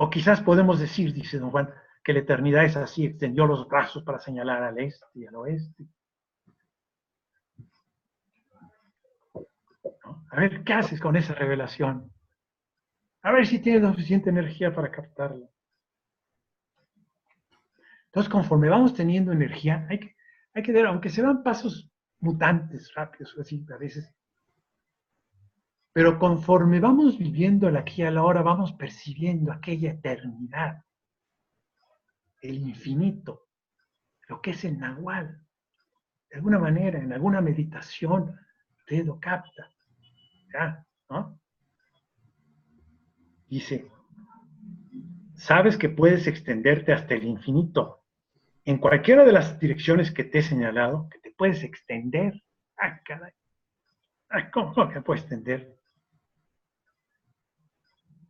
O quizás podemos decir, dice don Juan, que la eternidad es así, extendió los brazos para señalar al este y al oeste. ¿No? A ver, ¿qué haces con esa revelación? A ver si tienes la suficiente energía para captarla. Entonces, conforme vamos teniendo energía, hay que ver, aunque se dan pasos mutantes, rápidos, así, a veces, pero conforme vamos viviendo el aquí y a la hora, vamos percibiendo aquella eternidad, el infinito, lo que es el nahual. De alguna manera, en alguna meditación, usted lo capta. ¿Ya? ¿No? Dice, sabes que puedes extenderte hasta el infinito. En cualquiera de las direcciones que te he señalado, que te puedes extender. Ah, caray. ¿Cómo que puedes extender?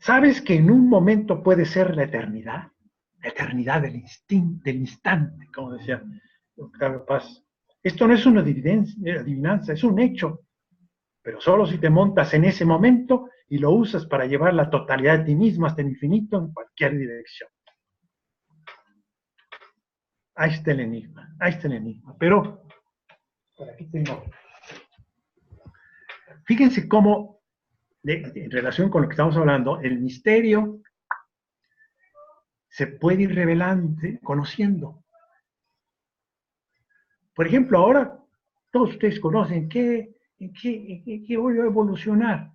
¿Sabes que en un momento puede ser la eternidad? La eternidad del instante, como decía Octavio Paz. Esto no es una adivinanza, es un hecho. Pero solo si te montas en ese momento y lo usas para llevar la totalidad de ti mismo hasta el infinito en cualquier dirección. Ahí está el enigma, Pero, por aquí tengo. Fíjense cómo, en relación con lo que estamos hablando, el misterio se puede ir revelando, conociendo. Por ejemplo, ahora todos ustedes conocen en qué voy a evolucionar.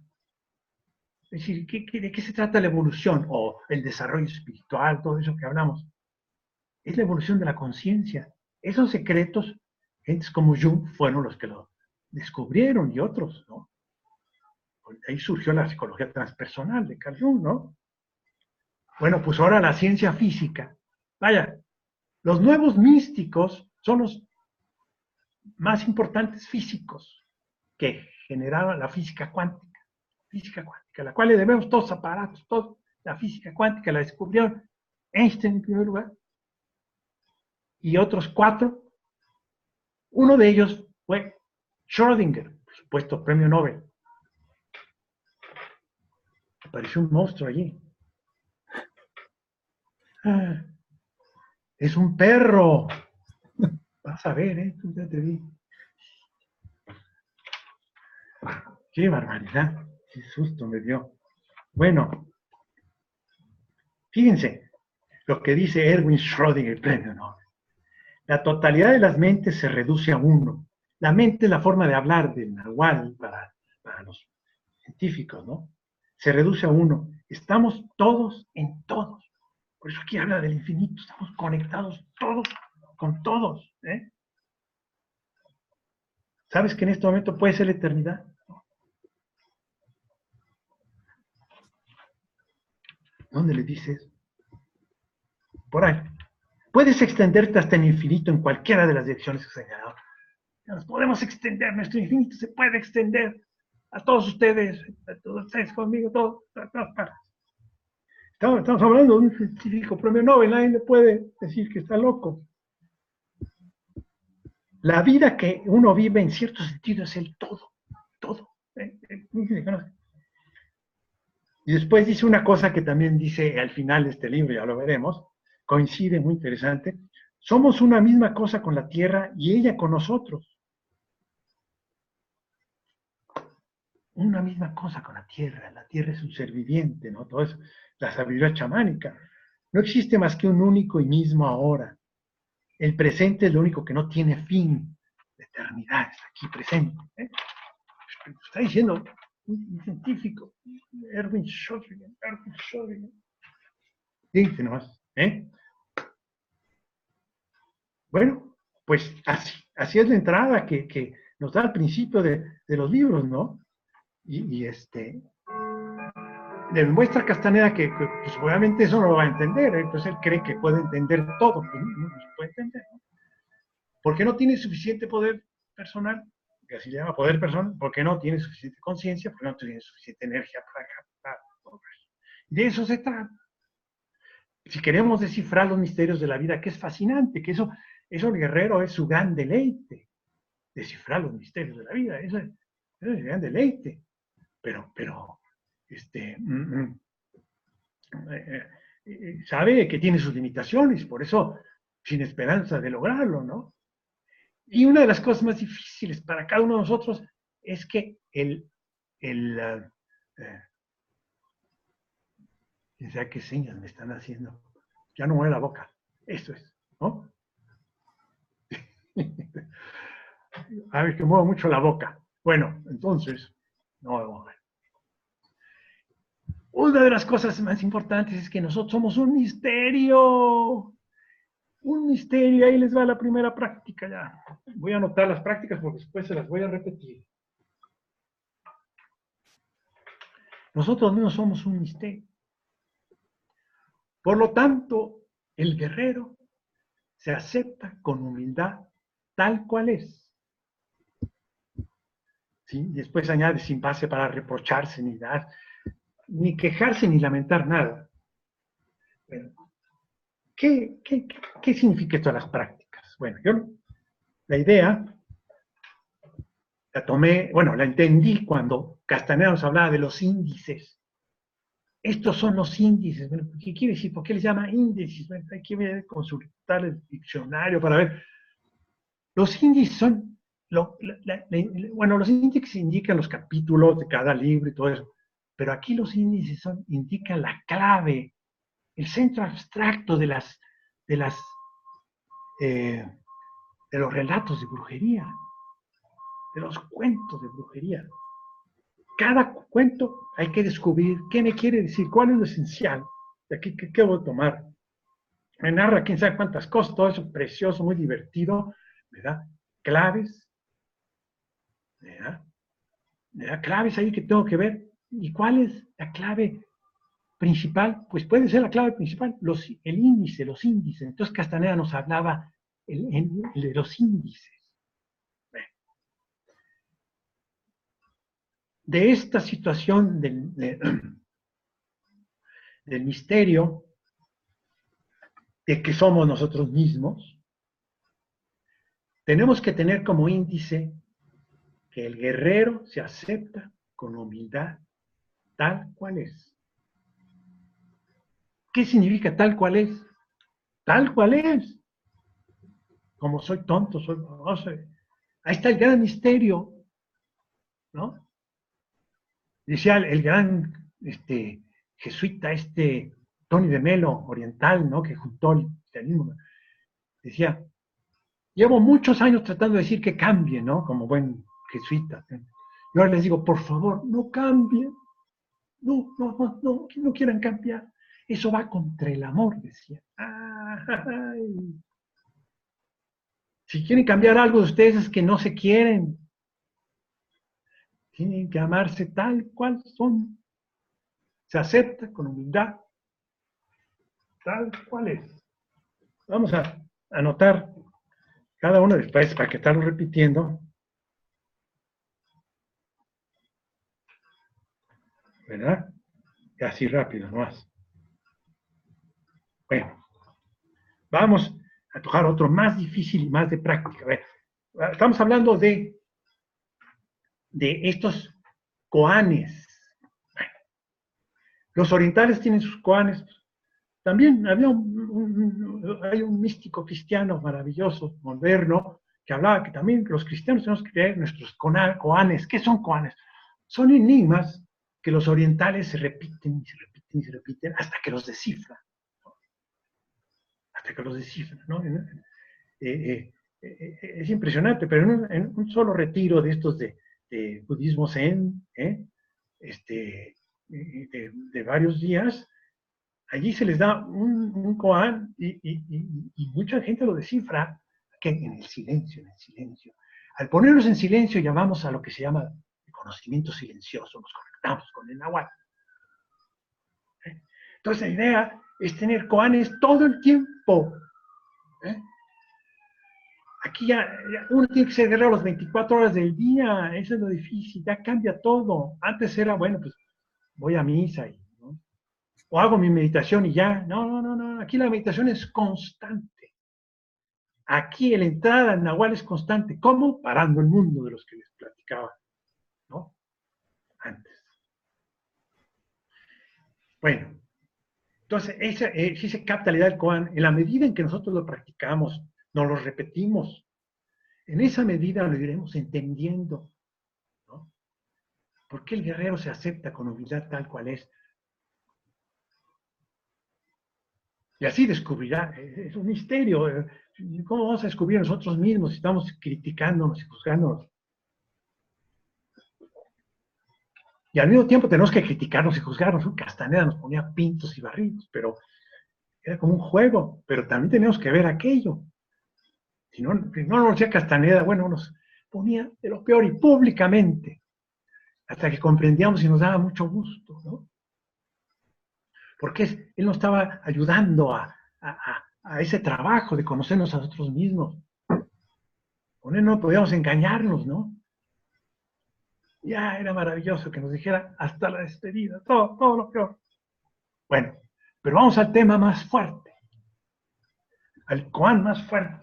Es decir, ¿de qué se trata la evolución? O el desarrollo espiritual, todo eso que hablamos. Es la evolución de la conciencia. Esos secretos, gentes como Jung fueron los que lo descubrieron y otros, ¿no? Ahí surgió la psicología transpersonal de Carl Jung, ¿no? Bueno, pues ahora la ciencia física. Vaya, los nuevos místicos son los más importantes físicos que generaron la física cuántica, la cual le debemos todos los aparatos, toda la física cuántica la descubrieron Einstein en primer lugar, y otros 4. Uno de ellos fue Schrödinger, por supuesto, premio Nobel. Apareció un monstruo allí. Es un perro. Vas a ver, ¿eh? Ya te vi. Qué barbaridad. Qué susto me dio. Bueno, fíjense lo que dice Erwin Schrödinger, el premio Nobel. La totalidad de las mentes se reduce a uno. La mente es la forma de hablar del nahual para los científicos, ¿no? Se reduce a uno. Estamos todos en todos. Por eso aquí habla del infinito. Estamos conectados todos con todos. ¿Eh? ¿Sabes que en este momento puede ser la eternidad? ¿Dónde le dices? Por ahí. Puedes extenderte hasta el infinito en cualquiera de las direcciones que he señalado. Nos podemos extender, nuestro infinito se puede extender a todos ustedes conmigo, a todas partes. Estamos hablando de un científico premio Nobel, nadie le puede decir que está loco. La vida que uno vive en cierto sentido es el todo, todo. Y después dice una cosa que también dice al final de este libro, ya lo veremos, coincide, muy interesante. Somos una misma cosa con la tierra y ella con nosotros. Una misma cosa con la tierra es un ser viviente, ¿no? Todo eso, la sabiduría chamánica. No existe más que un único y mismo ahora. El presente es lo único que no tiene fin. La eternidad está aquí presente. ¿Eh? Está diciendo un científico, Erwin Schrödinger. Dice nomás, ¿eh? Bueno, pues así es la entrada que nos da al principio de los libros, ¿no? Y demuestra Castaneda que pues, obviamente eso no lo va a entender, entonces él cree que puede entender todo, pues no se puede entender. Porque no tiene suficiente poder personal, que así se llama poder personal, porque no tiene suficiente conciencia, porque no tiene suficiente energía para captar todo eso. De eso se trata. Si queremos descifrar los misterios de la vida, que es fascinante, que eso el guerrero es su gran deleite, descifrar los misterios de la vida, eso es el gran deleite. Pero sabe que tiene sus limitaciones, por eso sin esperanza de lograrlo, ¿no? Y una de las cosas más difíciles para cada uno de nosotros es que quién sabe qué señas me están haciendo, ya no mueve la boca, eso es, ¿no? A ver, que muevo mucho la boca. Bueno, entonces, no vamos a ver. Una de las cosas más importantes es que nosotros somos un misterio. Un misterio, ahí les va la primera práctica ya. Voy a anotar las prácticas porque después se las voy a repetir. Nosotros mismos somos un misterio. Por lo tanto, el guerrero se acepta con humildad tal cual es. ¿Sí? Después añade sin base para reprocharse ni dar, ni quejarse ni lamentar nada. Bueno, ¿qué significa esto de las prácticas? Bueno, yo la idea la tomé, bueno, la entendí cuando Castaneda nos hablaba de los índices. Estos son los índices. Bueno, ¿qué quiere decir? ¿Por qué les llama índices? Bueno, hay que consultar el diccionario para ver. Los índices son, bueno, los índices indican los capítulos de cada libro y todo eso, pero aquí los índices indican la clave, el centro abstracto de eh, de los relatos de brujería, de los cuentos de brujería. Cada cuento hay que descubrir qué me quiere decir, cuál es lo esencial. De aquí, ¿qué voy a tomar? Me narra quién sabe cuántas cosas, todo eso precioso, muy divertido, ¿verdad? Claves, ¿verdad? ¿Verdad? Claves ahí que tengo que ver. ¿Y cuál es la clave principal? Pues puede ser la clave principal, el índice, los índices. Entonces Castaneda nos hablaba de los índices. De esta situación del misterio de que somos nosotros mismos, tenemos que tener como índice que el guerrero se acepta con humildad tal cual es. ¿Qué significa tal cual es? tal cual es. Como soy tonto, ahí está el gran misterio, ¿no? Decía el gran jesuita, Tony de Melo, oriental, ¿no? Que juntó el cristianismo. Decía, llevo muchos años tratando de decir que cambie, ¿no? Como buen jesuita. Y ahora les digo, por favor, no cambien. No quieran cambiar. Eso va contra el amor, decía. Ay. Si quieren cambiar algo de ustedes es que no se quieren. Tienen que amarse tal cual son. Se acepta con humildad, tal cual es. Vamos a anotar cada uno después para que estarlo repitiendo. ¿Verdad? Y así rápido, nomás. Bueno, vamos a tocar otro más difícil y más de práctica. A ver, estamos hablando de estos koanes. Bueno, los orientales tienen sus koanes. También había hay un místico cristiano maravilloso, moderno, que hablaba que también los cristianos tenemos que creer nuestros koanes. ¿Qué son koanes? Son enigmas que los orientales se repiten y se repiten y se repiten hasta que los descifran. Hasta que los descifran, ¿no? Es impresionante, pero en un solo retiro de estos de budismo zen, de varios días, allí se les da un koan y mucha gente lo descifra que en el silencio, en el silencio. Al ponernos en silencio llamamos a lo que se llama el conocimiento silencioso, nos conectamos con el nahuatl. Entonces la idea es tener koanes todo el tiempo. Aquí ya uno tiene que ser guerrero las 24 horas del día, eso es lo difícil, ya cambia todo. Antes era, bueno, pues voy a misa ¿no? O hago mi meditación y ya. No, aquí la meditación es constante. Aquí la entrada al Nahual es constante. ¿Cómo? Parando el mundo de los que les platicaba, ¿no? Antes. Bueno, entonces, sí se capta la idea del koan. En la medida en que nosotros lo practicamos, nos lo repetimos, en esa medida lo iremos entendiendo, ¿no? ¿Por qué el guerrero se acepta con humildad tal cual es? Y así descubrirá, es un misterio. ¿Cómo vamos a descubrir nosotros mismos si estamos criticándonos y juzgándonos? Y al mismo tiempo tenemos que criticarnos y juzgarnos. Castaneda nos ponía pintos y barritos, pero era como un juego, pero también tenemos que ver aquello. Si no nos decía Castaneda, bueno, nos ponía de lo peor y públicamente, hasta que comprendíamos y nos daba mucho gusto, ¿no? Porque él nos estaba ayudando a ese trabajo de conocernos a nosotros mismos. Con él no podíamos engañarnos, ¿no? Ya era maravilloso que nos dijera hasta la despedida, todo lo peor. Bueno, pero vamos al tema más fuerte, al koan más fuerte.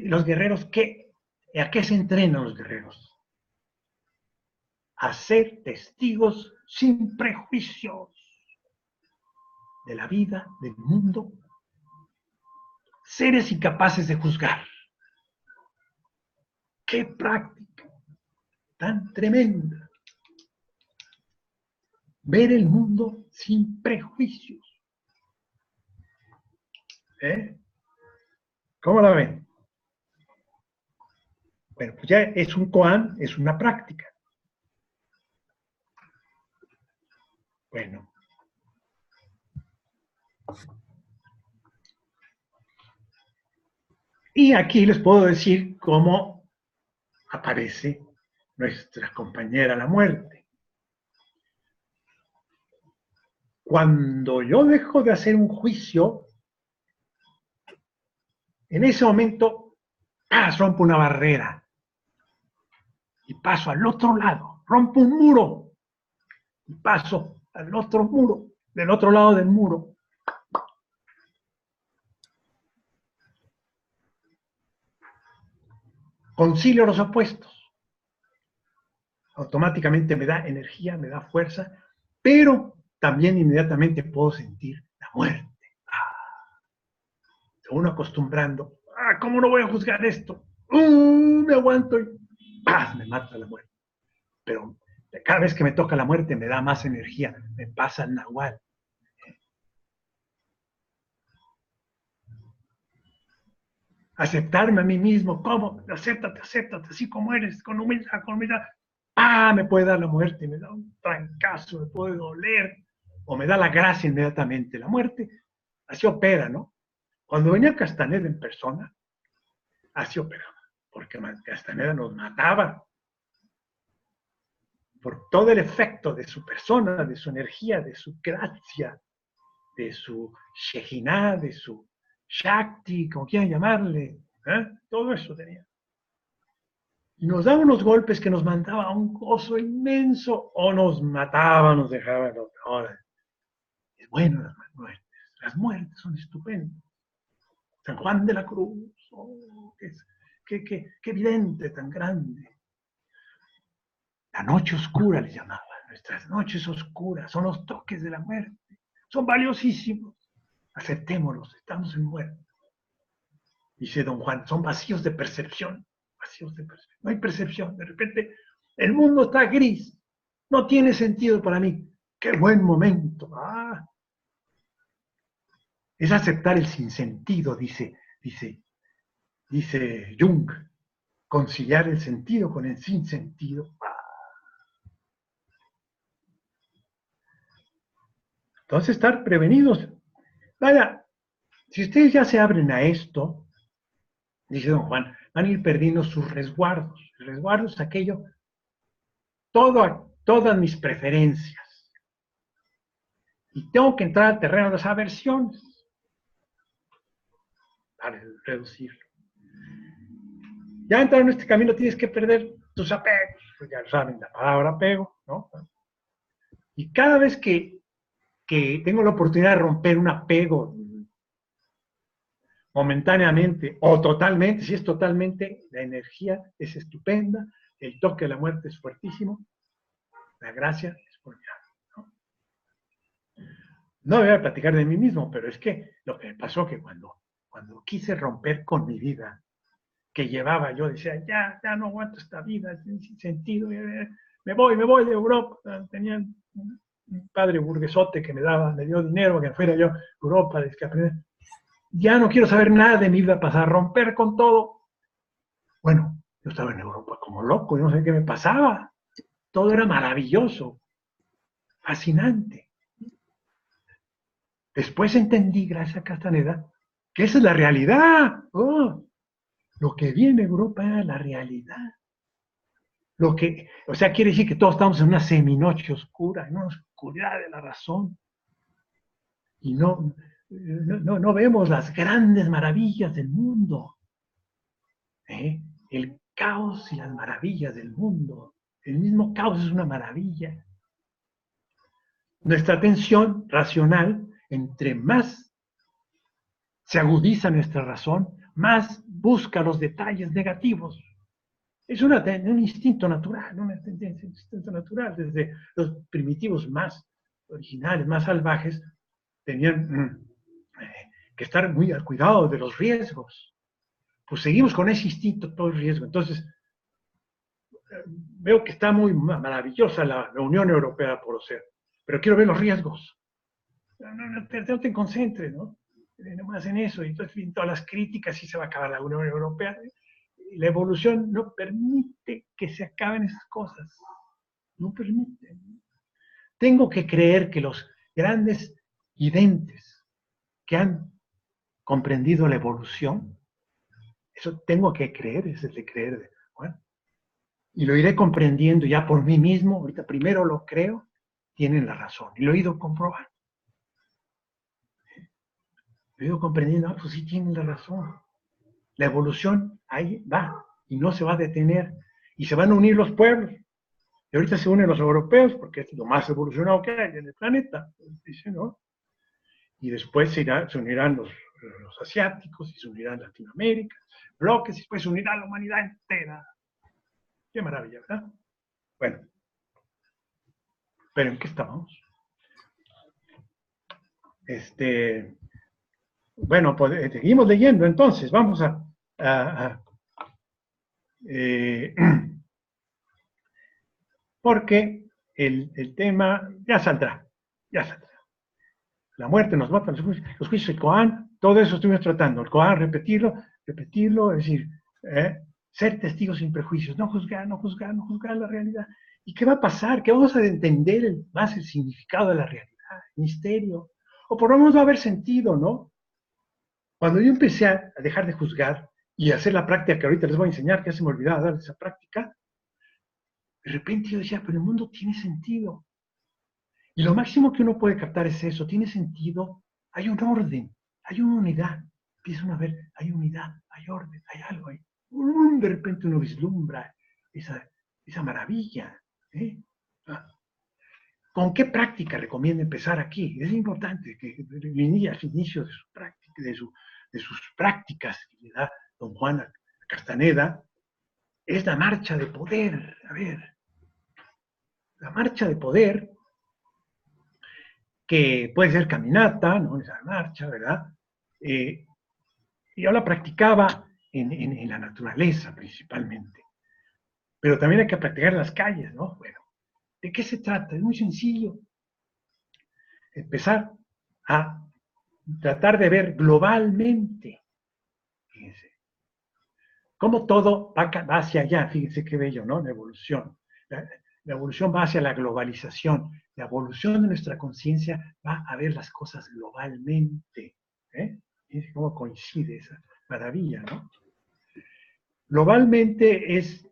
Los guerreros, ¿a qué se entrenan los guerreros? A ser testigos sin prejuicios de la vida, del mundo, seres incapaces de juzgar. ¡Qué práctica tan tremenda! Ver el mundo sin prejuicios. ¿Cómo la ven? Bueno, pues ya es un koan, es una práctica. Bueno. Y aquí les puedo decir cómo aparece nuestra compañera la muerte. Cuando yo dejo de hacer un juicio, en ese momento rompo una barrera y paso al otro lado, rompo un muro y paso al otro muro, del otro lado del muro. Concilio los opuestos. Automáticamente me da energía, me da fuerza, pero también inmediatamente puedo sentir la muerte. Uno acostumbrando, ¿cómo no voy a juzgar esto? Me aguanto y ¡paz! Me mata la muerte. Pero cada vez que me toca la muerte me da más energía, me pasa el nahual. Aceptarme a mí mismo, ¿cómo? Acéptate, así como eres, con humildad, con humildad. Me puede dar la muerte, me da un trancazo, me puede doler, o me da la gracia inmediatamente. La muerte, así opera, ¿no? Cuando venía Castaneda en persona, así operaba, porque Castaneda nos mataba por todo el efecto de su persona, de su energía, de su gracia, de su Shekinah, de su Shakti, como quieran llamarle, todo eso tenía. Y nos daba unos golpes que nos mandaba a un gozo inmenso, o nos mataba, nos dejaba. Es bueno las muertes son estupendas. San Juan de la Cruz, qué evidente, tan grande. La noche oscura le llamaba, nuestras noches oscuras, son los toques de la muerte, son valiosísimos, aceptémoslos, estamos en muerte. Dice don Juan, son vacíos de percepción, no hay percepción, de repente el mundo está gris, no tiene sentido para mí, qué buen momento, es aceptar el sinsentido, dice Jung, conciliar el sentido con el sinsentido. Entonces, estar prevenidos. Vaya, si ustedes ya se abren a esto, dice don Juan, van a ir perdiendo sus resguardos. El resguardo es aquello, todas mis preferencias. Y tengo que entrar al terreno de las aversiones para reducirlo. Ya entrar en este camino tienes que perder tus apegos. Pues ya saben la palabra apego, ¿no? Y cada vez que tengo la oportunidad de romper un apego momentáneamente o totalmente, si es totalmente, la energía es estupenda, el toque de la muerte es fuertísimo, la gracia es formidable. No voy a platicar de mí mismo, pero es que lo que me pasó que cuando quise romper con mi vida, que llevaba, yo decía, ya no aguanto esta vida, sin sentido, me voy de Europa. Tenía un padre burguesote que me dio dinero para que fuera yo a Europa, que aprender. Ya no quiero saber nada de mi vida, pasar a romper con todo. Bueno, yo estaba en Europa como loco, yo no sé qué me pasaba. Todo era maravilloso, fascinante. Después entendí, gracias a Castaneda, que esa es la realidad. Lo que vi en Europa era la realidad. O sea, quiere decir que todos estamos en una seminoche oscura, en una oscuridad de la razón. Y no vemos las grandes maravillas del mundo. El caos y las maravillas del mundo. El mismo caos es una maravilla. Nuestra atención racional, entre más se agudiza nuestra razón, más busca los detalles negativos. Es un instinto natural, una tendencia, un instinto natural. Desde los primitivos más originales, más salvajes, tenían que estar muy al cuidado de los riesgos. Pues seguimos con ese instinto, todo el riesgo. Entonces, veo que está muy maravillosa la Unión Europea por ser, pero quiero ver los riesgos. No te concentres, ¿no? Nomás en eso. Y entonces, en todas las críticas, sí se va a acabar la Unión Europea. La evolución no permite que se acaben esas cosas. No permite. Tengo que creer que los grandes identes que han comprendido la evolución, eso tengo que creer, es el de creer. Bueno, y lo iré comprendiendo ya por mí mismo. Ahorita primero lo creo, tienen la razón. Y lo he ido comprobando. Lo he ido comprendiendo, pues sí tienen la razón. La evolución ahí va y no se va a detener. Y se van a unir los pueblos. Y ahorita se unen los europeos porque es lo más evolucionado que hay en el planeta. Dice, ¿no? Y después se unirán los asiáticos y se unirán Latinoamérica, bloques, y después se unirá la humanidad entera. Qué maravilla, ¿verdad? Bueno, pero ¿en qué estábamos? Bueno, pues, seguimos leyendo entonces, vamos porque el tema ya saldrá. La muerte nos mata, los juicios del Koan, todo eso estuvimos tratando. El Koan, repetirlo, es decir, ser testigos sin prejuicios, no juzgar la realidad. ¿Y qué va a pasar? ¿Qué vamos a entender más el significado de la realidad, el misterio? O por lo menos va a haber sentido, ¿no? Cuando yo empecé a dejar de juzgar y a hacer la práctica que ahorita les voy a enseñar, que ya se me olvidaba dar esa práctica, de repente yo decía, pero el mundo tiene sentido. Y lo máximo que uno puede captar es eso, tiene sentido, hay un orden, hay una unidad. Empiezan a ver, hay unidad, hay orden, hay algo ahí. De repente uno vislumbra esa maravilla. ¿Eh? ¿Con qué práctica recomienda empezar aquí? Es importante que al inicio de su práctica, de sus prácticas que le da don Juan Castaneda, es la marcha de poder. A ver, la marcha de poder, que puede ser caminata, ¿no? Esa marcha, ¿verdad? Yo la practicaba en la naturaleza principalmente, pero también hay que practicar en las calles, ¿no? Bueno, ¿de qué se trata? Es muy sencillo. Empezar a tratar de ver globalmente, fíjense, cómo todo va hacia allá, fíjense qué bello, ¿no? La evolución. La evolución va hacia la globalización. La evolución de nuestra conciencia va a ver las cosas globalmente. Fíjense cómo coincide esa maravilla, ¿no? Globalmente es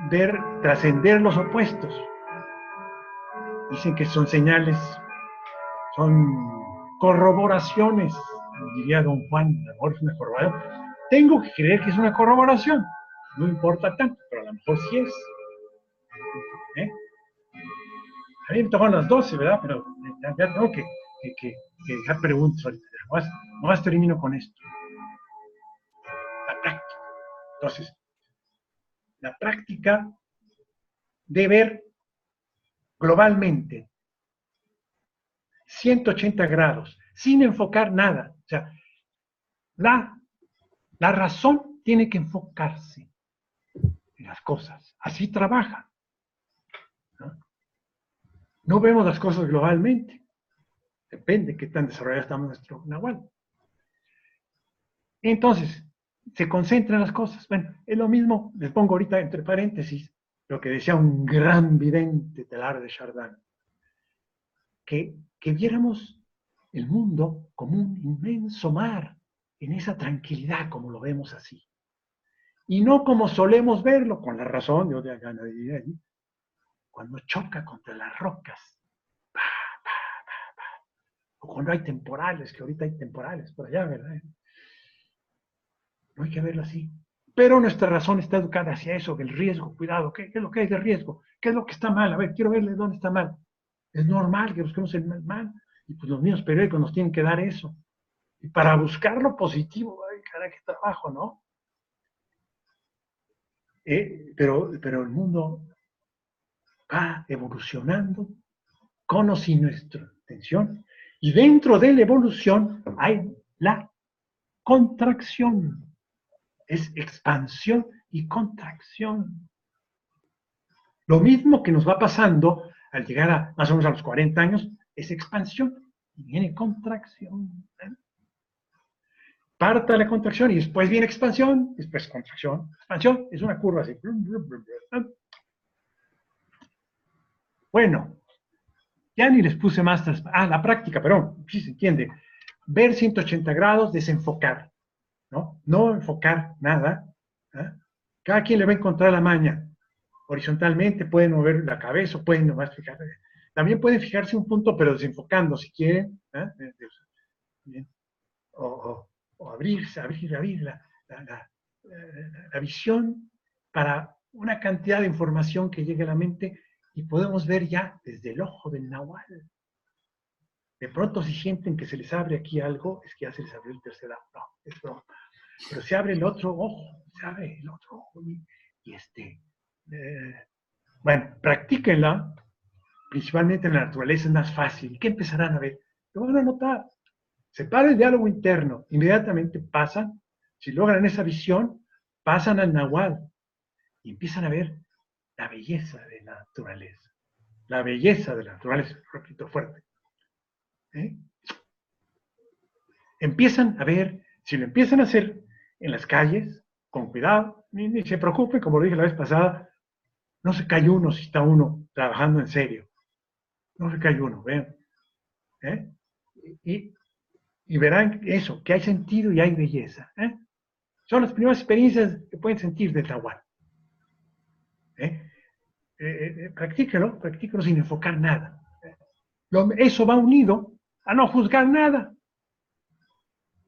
ver, trascender los opuestos. Dicen que son señales, son corroboraciones, diría don Juan, a lo mejor es una corroboración. Tengo que creer que es una corroboración, no importa tanto, pero a lo mejor sí es. A mí me tocan las 12, ¿verdad? Pero ya tengo que dejar preguntas ahorita. Nomás termino con esto. La práctica. Entonces, la práctica de ver globalmente, 180 grados, sin enfocar nada. O sea, la razón tiene que enfocarse en las cosas. Así trabaja. No vemos las cosas globalmente. Depende de qué tan desarrollado está nuestro nahual. Entonces, se concentra en las cosas. Bueno, es lo mismo, les pongo ahorita entre paréntesis, lo que decía un gran vidente Teilhard de Chardin, que viéramos el mundo como un inmenso mar, en esa tranquilidad como lo vemos así. Y no como solemos verlo, con la razón, yo de acá cuando choca contra las rocas, o cuando hay temporales, que ahorita hay temporales por allá, ¿verdad? No hay que verlo así. Pero nuestra razón está educada hacia eso, del riesgo, cuidado, ¿qué es lo que hay de riesgo? ¿Qué es lo que está mal? A ver, quiero verle dónde está mal. Es normal que busquemos el mal, y pues los mismos periódicos nos tienen que dar eso. Y para buscar lo positivo, ay, caray, qué trabajo, ¿no? Pero el mundo va evolucionando con o sin nuestra intención, y dentro de la evolución hay la contracción. Es expansión y contracción. Lo mismo que nos va pasando al llegar a más o menos a los 40 años, es expansión y viene contracción. Parta la contracción y después viene expansión, después contracción. Expansión es una curva así. Bueno, ya ni les puse más. La práctica, perdón, sí se entiende. Ver 180 grados, desenfocar, ¿no? No enfocar nada. Cada quien le va a encontrar la maña. Horizontalmente pueden mover la cabeza o pueden nomás fijar. También pueden fijarse un punto, pero desenfocando si quieren. O abrir la visión para una cantidad de información que llegue a la mente y podemos ver ya desde el ojo del nahual. De pronto si sienten que se les abre aquí algo, es que ya se les abrió el tercer ojo. No, es broma. Pero se abre el otro ojo, bueno, practíquenla, principalmente en la naturaleza es más fácil. ¿Qué empezarán a ver? lo van a notar. Se para el diálogo interno, inmediatamente pasan, si logran esa visión, pasan al nahual y empiezan a ver la belleza de la naturaleza. La belleza de la naturaleza, repito fuerte. Empiezan a ver, si lo empiezan a hacer en las calles, con cuidado, ni se preocupen, como lo dije la vez pasada, no se cae uno si está uno trabajando en serio. No se cae uno, vean. Y verán eso, que hay sentido y hay belleza. Son las primeras experiencias que pueden sentir del nahual. Practíquelo sin enfocar nada. Eso va unido a no juzgar nada.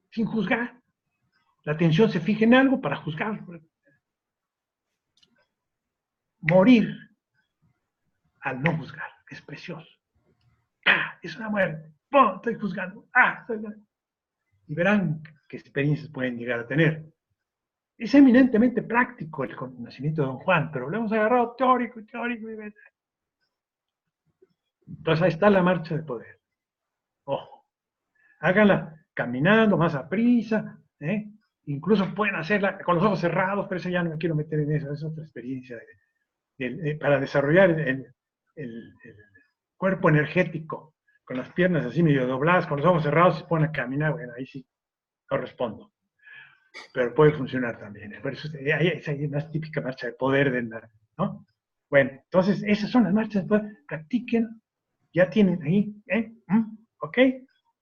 Sin juzgar. La atención se fija en algo para juzgar. Morir al no juzgar es precioso. Es una muerte. ¡Pum! Estoy juzgando. Y verán qué experiencias pueden llegar a tener. Es eminentemente práctico el conocimiento de Don Juan, pero lo hemos agarrado teórico. Entonces ahí está la marcha de poder. Ojo, háganla caminando más a prisa, incluso pueden hacerla con los ojos cerrados, pero eso ya no me quiero meter en eso, es otra experiencia para desarrollar el cuerpo energético, con las piernas así medio dobladas, con los ojos cerrados, se ponen a caminar, bueno, ahí sí correspondo. Pero puede funcionar también. Por eso esa es la típica marcha de poder, ¿no? Bueno, entonces esas son las marchas de poder. Practiquen, ya tienen ahí, ¿ok?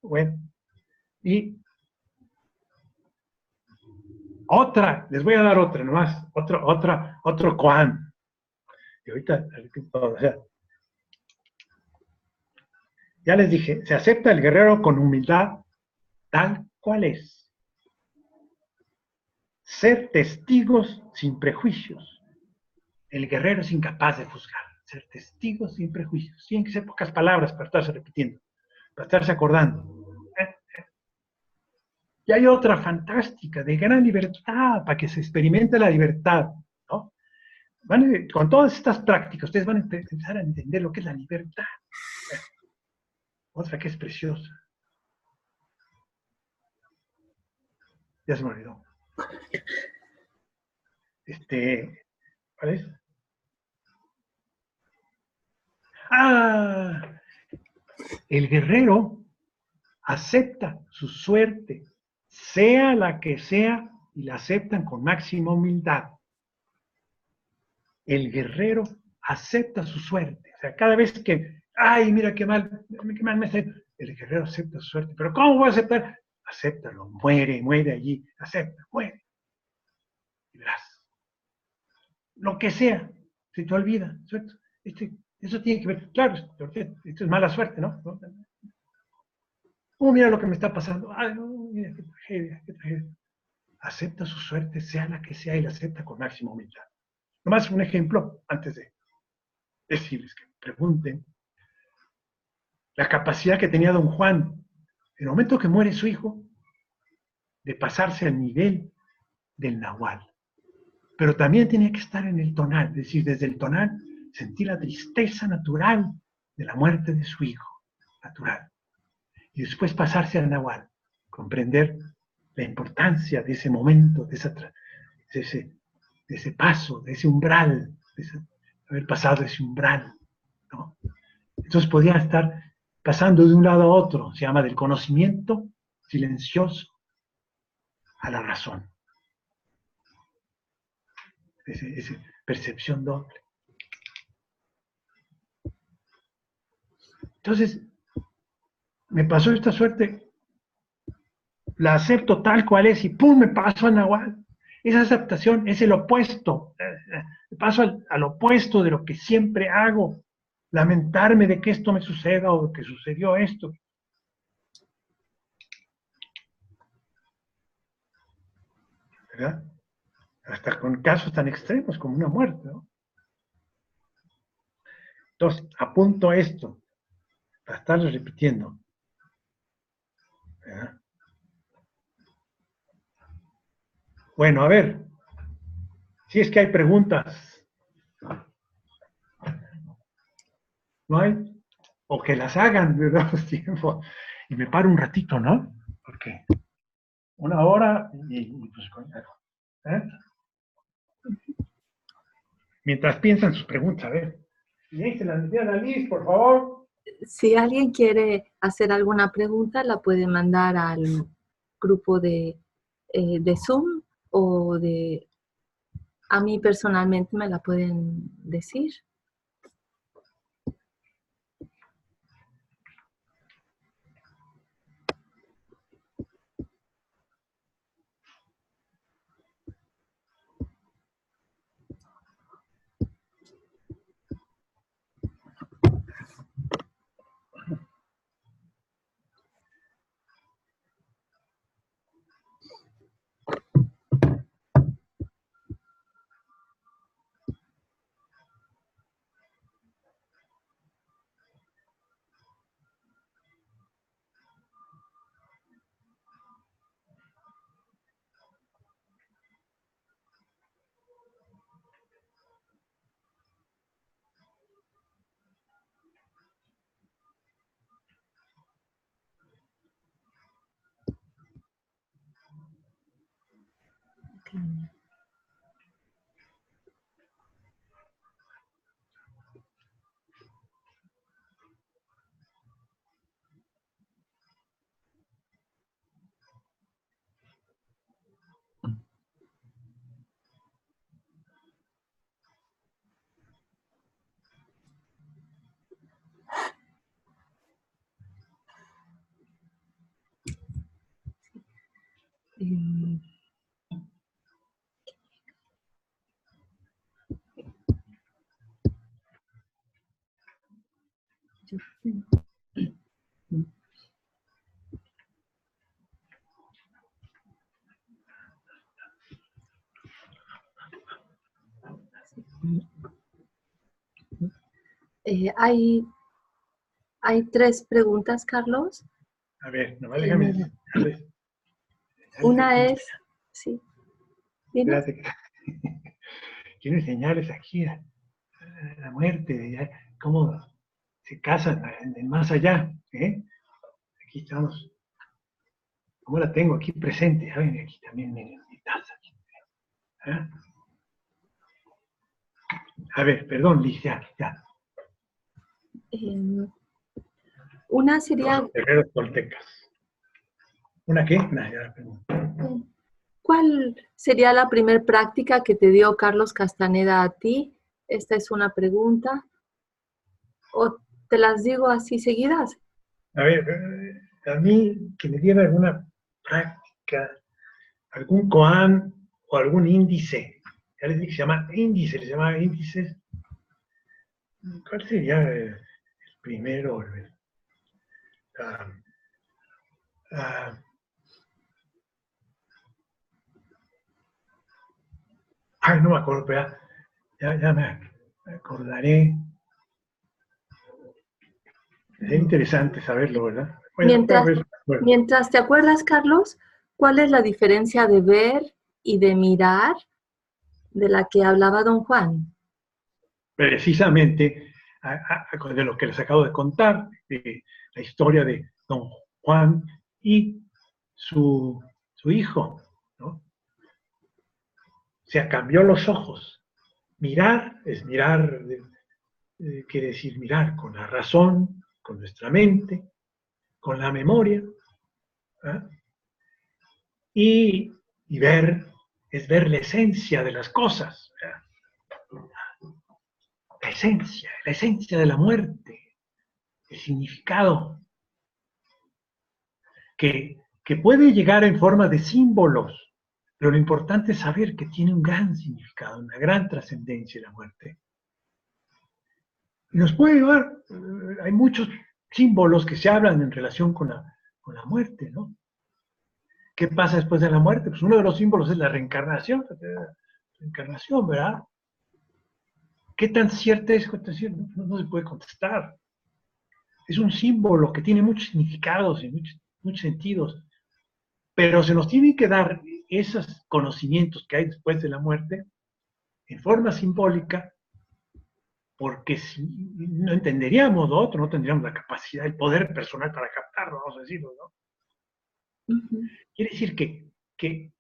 Bueno, y otra, les voy a dar otra nomás, otro koan. Y ahorita, o sea, ya les dije, se acepta el guerrero con humildad tal cual es. Ser testigos sin prejuicios. El guerrero es incapaz de juzgar. Ser testigos sin prejuicios. Tienen que ser pocas palabras para estarse repitiendo, para estarse acordando. Y hay otra fantástica, de gran libertad, para que se experimente la libertad, ¿no? Con todas estas prácticas, ustedes van a empezar a entender lo que es la libertad. Otra que es preciosa. Ya se me olvidó. ¿Cuál es? El guerrero acepta su suerte, sea la que sea, y la aceptan con máxima humildad. El guerrero acepta su suerte. O sea, cada vez que, mira qué mal me hace, el guerrero acepta su suerte. Pero ¿cómo voy a aceptar? Acéptalo, muere allí, acepta, muere. Y verás. Lo que sea, se te olvida, ¿cierto? Eso tiene que ver, claro, esto es mala suerte, ¿no? Mira lo que me está pasando. No, mira, qué tragedia. Acepta su suerte, sea la que sea, y la acepta con máxima humildad. Nomás un ejemplo, antes de decirles que me pregunten. La capacidad que tenía Don Juan, en el momento que muere su hijo, de pasarse al nivel del nahual. Pero también tenía que estar en el tonal, es decir, desde el tonal sentir la tristeza natural de la muerte de su hijo, natural. Y después pasarse al nahual, comprender la importancia de ese momento, de ese paso, de ese umbral, haber pasado ese umbral, ¿no? Entonces podía estar pasando de un lado a otro, se llama del conocimiento silencioso a la razón. Esa percepción doble. Entonces, me pasó esta suerte, la acepto tal cual es y ¡pum! Me paso a nahual. Esa aceptación es el opuesto, paso al opuesto de lo que siempre hago, lamentarme de que esto me suceda o de que sucedió esto. ¿Verdad? Hasta con casos tan extremos como una muerte, ¿no? Entonces, apunto esto, para estarlo repitiendo. ¿Verdad? Bueno, a ver, si es que hay preguntas. ¿No hay? O que las hagan, le damos tiempo. y me paro un ratito, ¿no? Porque 1 hora y pues, ¿eh? Mientras piensan sus preguntas, a ver. ¿Se las envían a Liz, por favor? Si alguien quiere hacer alguna pregunta, la puede mandar al grupo de Zoom o a mí personalmente me la pueden decir. Hay 3 preguntas, Carlos. A ver, nomás déjame decirles. Una es, sí. Espérate, quiero enseñarles aquí a la muerte, cómo se casan en el más allá. Aquí estamos. ¿Cómo la tengo aquí presente? ¿Saben? Aquí también mi taza. ¿Eh? A ver, perdón, Liz, ya. Una sería... Los guerreros toltecas. ¿Una qué? Ya ¿Cuál sería la primer práctica que te dio Carlos Castaneda a ti? Esta es una pregunta. ¿O te las digo así seguidas? A ver, a mí que me diera alguna práctica, algún koan o algún índice. Ya les dije que se llama índice, les llamaba índices. ¿Cuál sería el primero? Ay, no me acuerdo, pero ya me acordaré. Es interesante saberlo, ¿verdad? Bueno, mientras te acuerdas, Carlos, ¿cuál es la diferencia de ver y de mirar de la que hablaba don Juan? Precisamente de lo que les acabo de contar, de la historia de don Juan y su hijo, ¿no? O sea, cambió los ojos. Mirar es mirar, quiere decir mirar con la razón, con nuestra mente, con la memoria. Y ver es ver la esencia de las cosas. La esencia de la muerte, el significado, que puede llegar en forma de símbolos, pero lo importante es saber que tiene un gran significado, una gran trascendencia la muerte. Y nos puede llevar, hay muchos símbolos que se hablan en relación con la muerte, ¿no? ¿Qué pasa después de la muerte? Pues uno de los símbolos es la reencarnación, ¿verdad? ¿Qué tan cierta es? No se puede contestar. Es un símbolo que tiene muchos significados y muchos sentidos, pero se nos tienen que dar esos conocimientos que hay después de la muerte en forma simbólica porque si no entenderíamos lo otro, no tendríamos la capacidad, el poder personal para captarlo, vamos a decirlo, ¿no? Quiere decir que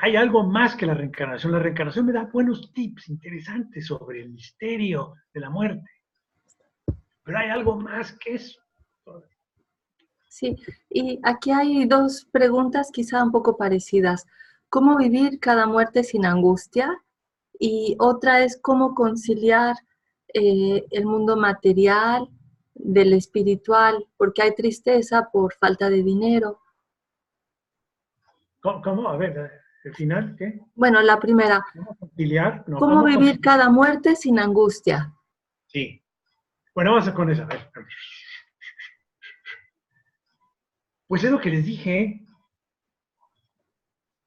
hay algo más que la reencarnación. La reencarnación me da buenos tips interesantes sobre el misterio de la muerte, pero hay algo más que eso. Sí, y aquí hay dos preguntas quizá un poco parecidas. ¿Cómo vivir cada muerte sin angustia? Y otra es cómo conciliar el mundo material del espiritual, porque hay tristeza por falta de dinero. ¿Cómo? A ver, ¿el final qué? Bueno, la primera, ¿Cómo conciliar? No, ¿cómo ¿cómo vivir conciliar? cada muerte sin angustia? Sí. Bueno, vamos a con esa. A ver. Pues es lo que les dije,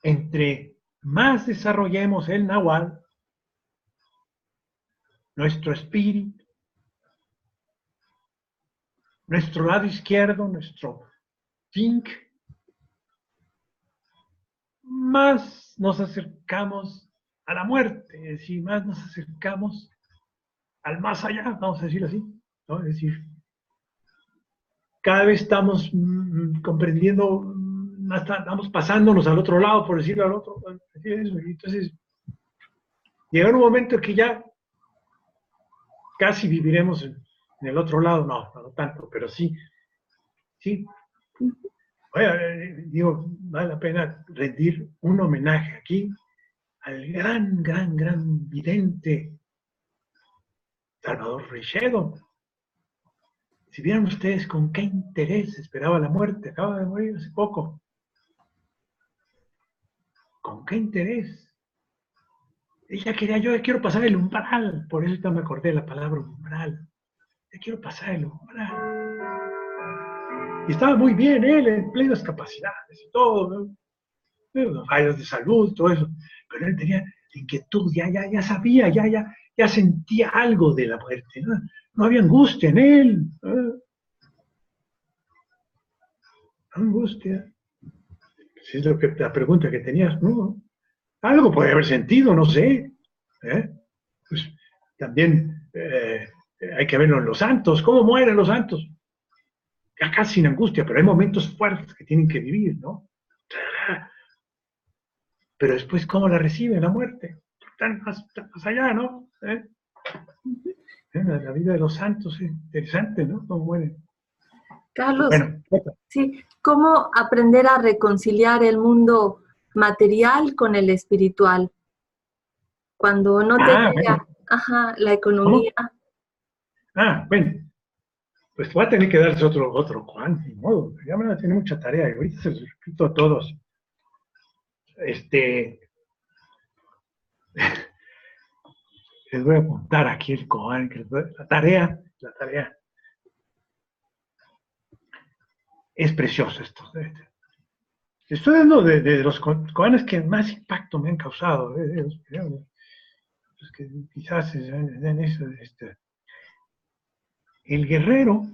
entre más desarrollemos el Nahual, nuestro espíritu, nuestro lado izquierdo, nuestro think, más nos acercamos a la muerte, es decir, más nos acercamos al más allá, vamos a decirlo así, ¿no? Es decir, cada vez estamos comprendiendo, más estamos pasándonos al otro lado, por decirlo al otro. Entonces, llega un momento que ya casi viviremos en el otro lado, no tanto, pero sí, sí. Oye, digo, vale la pena rendir un homenaje aquí al gran vidente Salvador Freixedo. Si vieran ustedes con qué interés esperaba la muerte, acaba de morir hace poco. ¿Con qué interés? Ella quería, yo quiero pasar el umbral, por eso ya me acordé de la palabra umbral. Yo quiero pasar el umbral. Y estaba muy bien él, en plenas capacidades y todo, ¿no? Los fallos de salud, todo eso. Pero él tenía inquietud, ya sabía, ya sentía algo de la muerte, ¿no? No había angustia en él, ¿no? Angustia. Si es lo que, la pregunta que tenías, ¿no? Algo puede haber sentido, no sé. ¿Eh? Pues también hay que verlo en los santos. ¿Cómo mueren los santos? Ya casi sin angustia, pero hay momentos fuertes que tienen que vivir, ¿no? Pero después, ¿cómo la reciben la muerte? Están más allá, ¿no? La vida de los santos es interesante, ¿no? ¿Cómo mueren? Carlos, Bueno, sí, ¿cómo aprender a reconciliar el mundo material con el espiritual? Cuando no te bueno, llega, ajá, la ¿cómo? economía. Bueno, pues voy a tener que darles otro Juan, ni modo, ya me van a tener mucha tarea y ahorita se los repito a todos. Les voy a apuntar aquí el Koan, la tarea, es precioso esto. Estoy dando de los Koanes que más impacto me han causado, los que quizás den eso. El guerrero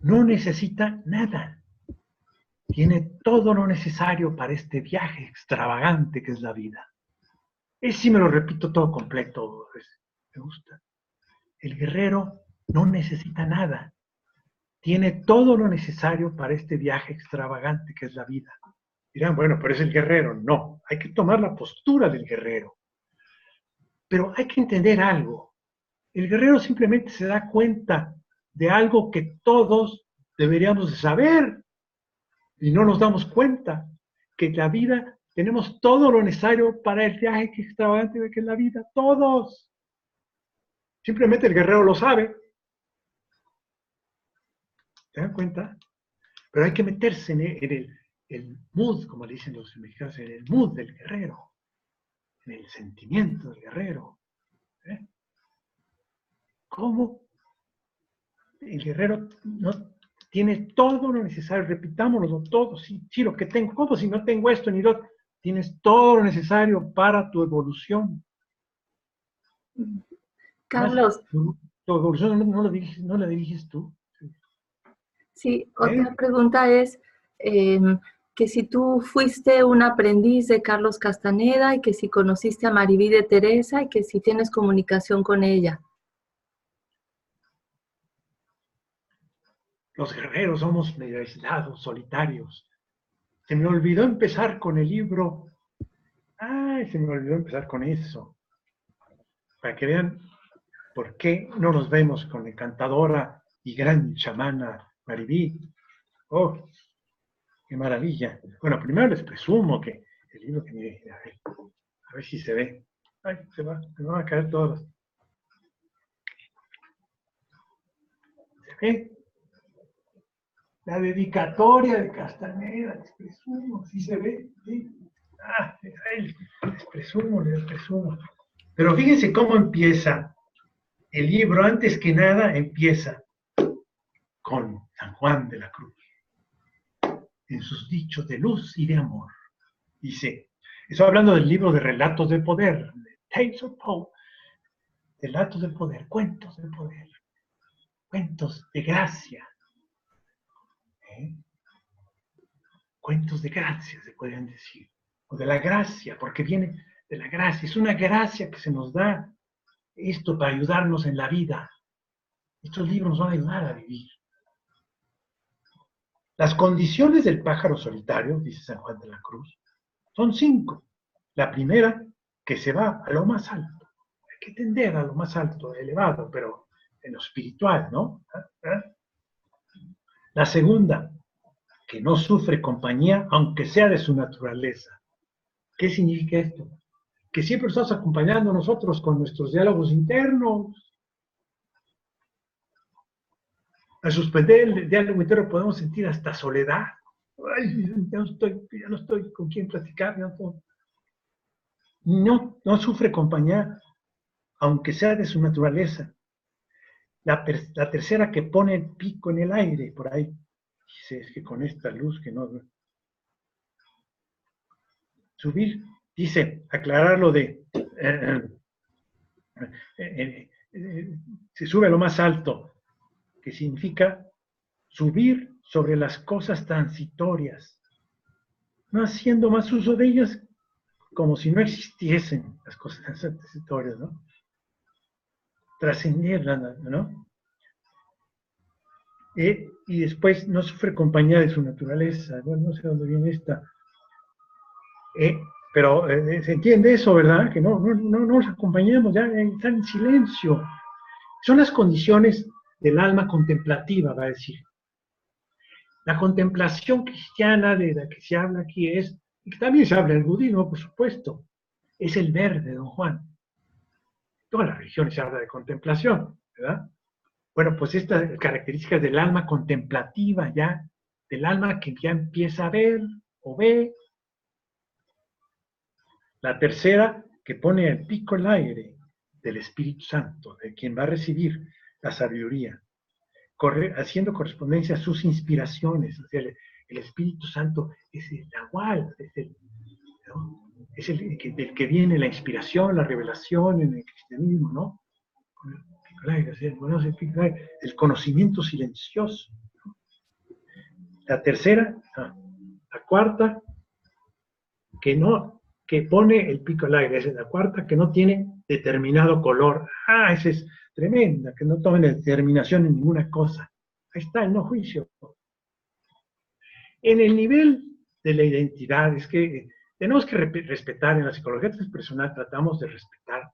no necesita nada, tiene todo lo necesario para este viaje extravagante que es la vida. Es sí me lo repito todo completo, me gusta. El guerrero no necesita nada, tiene todo lo necesario para este viaje extravagante que es la vida. Dirán, bueno, pero es el guerrero. No, hay que tomar la postura del guerrero. Pero hay que entender algo. El guerrero simplemente se da cuenta de algo que todos deberíamos de saber y no nos damos cuenta, que en la vida tenemos todo lo necesario para el viaje extravagante que es la vida, todos. Simplemente el guerrero lo sabe. ¿Se dan cuenta? Pero hay que meterse en el mood, como le dicen los mexicanos, en el mood del guerrero, en el sentimiento del guerrero. ¿Eh? ¿Cómo el guerrero no tiene todo lo necesario? Repitámoslo todo, sí, lo que tengo. ¿Cómo si no tengo esto ni lo otro? Tienes todo lo necesario para tu evolución. Más, Carlos, tu evolución no la diriges tú. sí, ¿Eh? otra pregunta es que si tú fuiste un aprendiz de Carlos Castaneda y que si conociste a Mariví de Teresa y que si tienes comunicación con ella. Los guerreros somos medio aislados, solitarios. Se me olvidó empezar con el libro. Ay, se me olvidó empezar con eso. Para que vean por qué no nos vemos con la encantadora y gran chamana Maribí. Oh, qué maravilla. Bueno, primero les presumo que el libro que me... A ver si se ve. Ay, se me van a caer todos. ¿Se ve? La dedicatoria de Castaneda, les presumo, ¿sí se ve? ¿Sí? Ah, les presumo, les presumo. Pero fíjense cómo empieza el libro. Antes que nada empieza con San Juan de la Cruz, en sus dichos de luz y de amor. Dice, estoy hablando del libro de relatos de poder, de Tales of Power, relatos de poder, cuentos de poder, cuentos de gracia, ¿eh? Cuentos de gracia, se podrían decir, o de la gracia, porque viene de la gracia, es una gracia que se nos da esto para ayudarnos en la vida. Estos libros nos van a ayudar a vivir. Las condiciones del pájaro solitario, dice San Juan de la Cruz, son 5. La primera, que se va a lo más alto. Hay que tender a lo más alto, elevado, pero en lo espiritual, ¿no? La segunda, que no sufre compañía, aunque sea de su naturaleza. ¿Qué significa esto? Que siempre estás acompañando a nosotros con nuestros diálogos internos. Al suspender el diálogo interno podemos sentir hasta soledad. Ay, ya no estoy con quién platicar. No sufre compañía, aunque sea de su naturaleza. La tercera, que pone el pico en el aire, por ahí. Dice, es que con esta luz que no... Subir, dice, aclarar lo de... se sube a lo más alto, que significa subir sobre las cosas transitorias, no haciendo más uso de ellas como si no existiesen las cosas transitorias, ¿no? Trascenderlas, ¿no? Y después no sufre compañía de su naturaleza. Bueno, no sé dónde viene esta. Pero se entiende eso, ¿verdad? Que no nos acompañamos, ya están en silencio. Son las condiciones del alma contemplativa, va a decir. La contemplación cristiana de la que se habla aquí es, y que también se habla en el budismo, por supuesto, es el ver de Don Juan. En todas las religiones se habla de contemplación, ¿verdad? Bueno, pues estas características del alma contemplativa ya, del alma que ya empieza a ver o ve. La tercera, que pone el pico al aire del Espíritu Santo, de quien va a recibir la sabiduría, haciendo correspondencia a sus inspiraciones. O sea, el Espíritu Santo es el Nahual, ¿no? Es el del que viene la inspiración, la revelación en el cristianismo, ¿no? El conocimiento silencioso. La tercera, la cuarta, que pone el pico al aire. Esa es la cuarta, que no tiene determinado color. Esa es tremenda, que no tomen determinación en ninguna cosa. Ahí está el no juicio. En el nivel de la identidad, es que tenemos que respetar, en la psicología transpersonal tratamos de respetar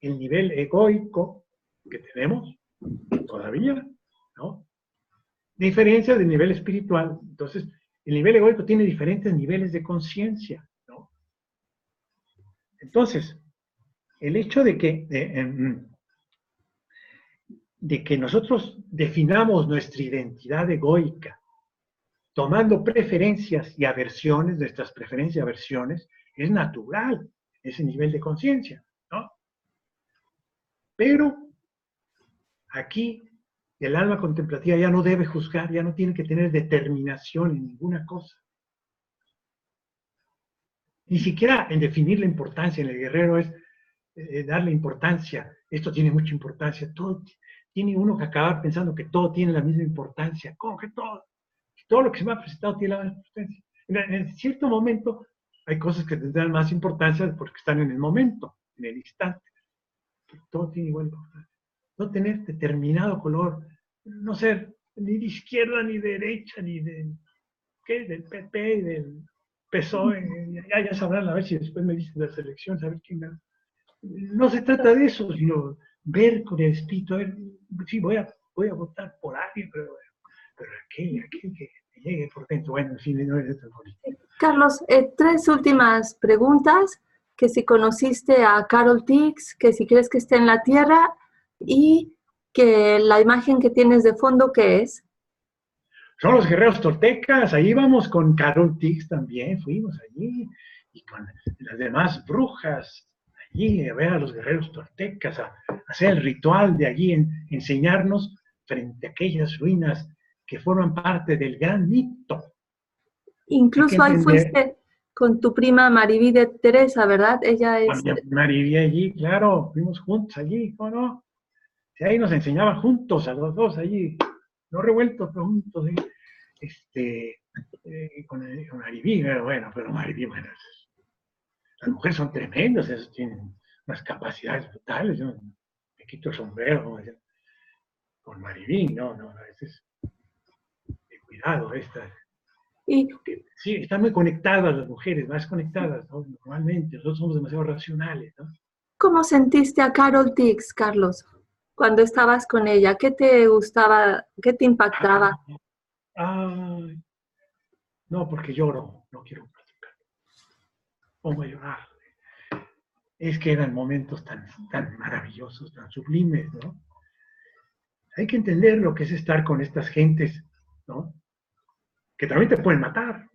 el nivel egoico que tenemos todavía, ¿no? Diferencia del nivel espiritual. Entonces, el nivel egoico tiene diferentes niveles de conciencia, ¿no? Entonces, el hecho de que nosotros definamos nuestra identidad egoica tomando preferencias y aversiones, nuestras preferencias y aversiones, es natural, ese nivel de conciencia, ¿no? Pero aquí el alma contemplativa ya no debe juzgar, ya no tiene que tener determinación en ninguna cosa. Ni siquiera en definir la importancia en el guerrero es darle importancia. Esto tiene mucha importancia. Todo, tiene uno que acabar pensando que todo tiene la misma importancia. ¿Cómo que todo? Todo lo que se me ha presentado tiene la misma importancia. En cierto momento hay cosas que tendrán más importancia porque están en el momento, en el instante. Todo tiene igual importancia. No tener determinado color, no ser ni de izquierda, ni de derecha, ni de, ¿qué? Del PP y del PSOE. Ya sabrán a ver si después me dicen de las elecciones, a ver quién gana. No se trata de eso, sino ver con el espíritu, a ver, sí, voy a votar por alguien, pero aquel que me llegue por dentro. Bueno, en fin, no es de política. Carlos, 3 últimas preguntas, que si conociste a Carol Dix, que si crees que está en la Tierra y que la imagen que tienes de fondo, ¿qué es? Son los guerreros toltecas, ahí vamos con Carol Dix también, fuimos allí, y con las demás brujas, allí a ver a los guerreros toltecas, a hacer el ritual de allí, enseñarnos frente a aquellas ruinas que forman parte del gran mito. Hay que Incluso ahí entender. fuiste con tu prima Mariví de Teresa, ¿verdad? Ella es... Mariví allí, claro, fuimos juntos allí, ¿cómo no? Si ahí nos enseñaba juntos a los dos allí, no revueltos, pero juntos, con Mariví, pero Mariví, bueno, las mujeres son tremendas, tienen unas capacidades brutales, yo me quito el sombrero con Mariví, no, ese es de cuidado, Y sí, están muy conectadas las mujeres, más conectadas, ¿no? Normalmente, nosotros somos demasiado racionales, ¿no? ¿cómo sentiste a Carol Dix, Carlos, cuando estabas con ella? ¿Qué te gustaba? ¿Qué te impactaba? Ay, no, porque lloro, no quiero platicar, pongo a llorar. Es que eran momentos tan maravillosos, tan sublimes, ¿no? Hay que entender lo que es estar con estas gentes, ¿no? Que también te pueden matar.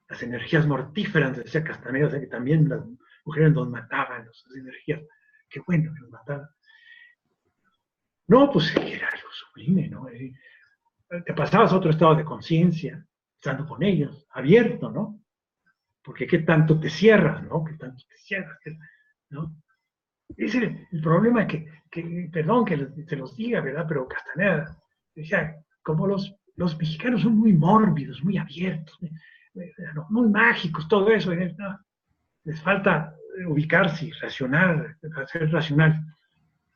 Las energías mortíferas, decía Castaneda, o sea, que también las mujeres nos mataban, esas energías. Qué bueno que nos mataban. No, pues era algo sublime, ¿no? Te pasabas a otro estado de conciencia, estando con ellos, abierto, ¿no? Porque qué tanto te cierras, ¿no? Qué tanto te cierras, ¿no? Ese es el problema perdón que se los diga, ¿verdad? Pero Castaneda decía, como los mexicanos son muy mórbidos, muy abiertos, muy mágicos, todo eso, ¿no? Les falta ubicarse y racionar, ser racional.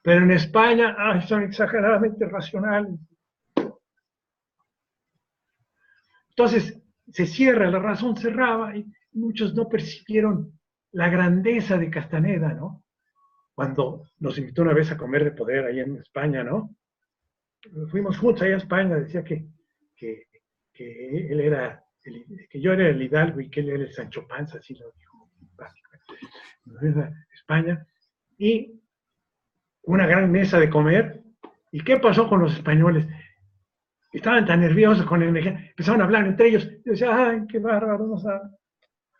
Pero en España, son exageradamente racionales. Entonces, se cierra, la razón cerraba y muchos no percibieron la grandeza de Castaneda, ¿no? Cuando nos invitó una vez a comer de poder ahí en España, ¿no? Fuimos juntos ahí a España, decía que él era, que yo era el Hidalgo y que él era el Sancho Panza, así lo dijo, básicamente. España, y una gran mesa de comer. ¿Y qué pasó con los españoles? Estaban tan nerviosos con la energía, empezaron a hablar entre ellos. Yo decía, ay, qué bárbaro, no saben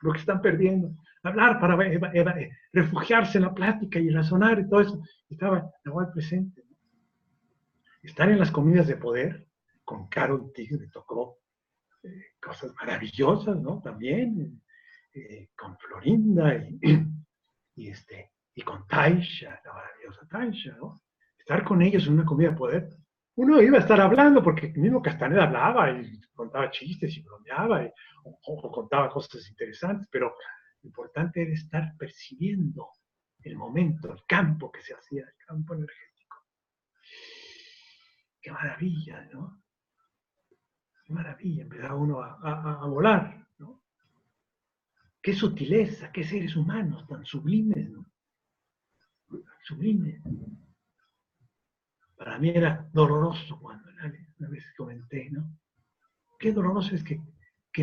lo que están perdiendo. Hablar para refugiarse en la plática y razonar y todo eso. Estaba igual presente. Estar en las comidas de poder con Carol Dix me tocó cosas maravillosas, ¿no? También con Florinda y con Taisha, la maravillosa Taisha, ¿no? Estar con ellos en una comida de poder. Uno iba a estar hablando porque mismo Castaneda hablaba y contaba chistes y bromeaba o contaba cosas interesantes, pero lo importante era estar percibiendo el momento, el campo que se hacía, el campo energético. Qué maravilla, ¿no? Qué maravilla, empezaba uno a volar, ¿no? Qué sutileza, qué seres humanos tan sublimes, ¿no? Sublimes. Para mí era doloroso cuando una vez comenté, ¿no? Qué doloroso es que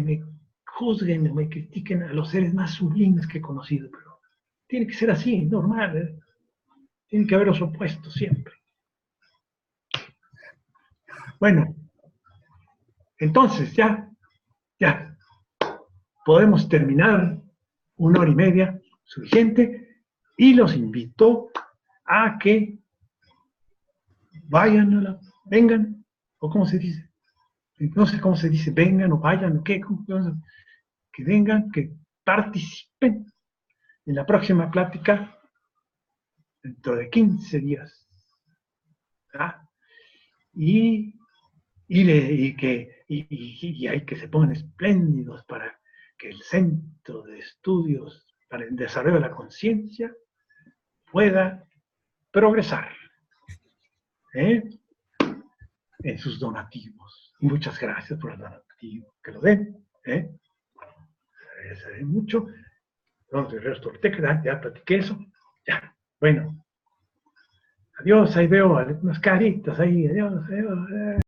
me juzguen, me critiquen a los seres más sublimes que he conocido, pero tiene que ser así, normal, ¿eh? Tiene que haber los opuestos siempre. Bueno, entonces ya podemos terminar 1 hora y media, suficiente, y los invito a que vengan, o cómo se dice, no sé cómo se dice, vengan o vayan, o qué, que vengan, que participen en la próxima plática dentro de 15 días. ¿Ah? Y hay que se pongan espléndidos para que el Centro de Estudios para el Desarrollo de la Conciencia pueda progresar. ¿Eh? en sus donativos. Y muchas gracias por el donativo. Que lo den. Se den mucho. Entonces, el resto te queda, ya platiqué eso. Ya. Bueno. Adiós, ahí veo unas caritas ahí. Adiós, adiós.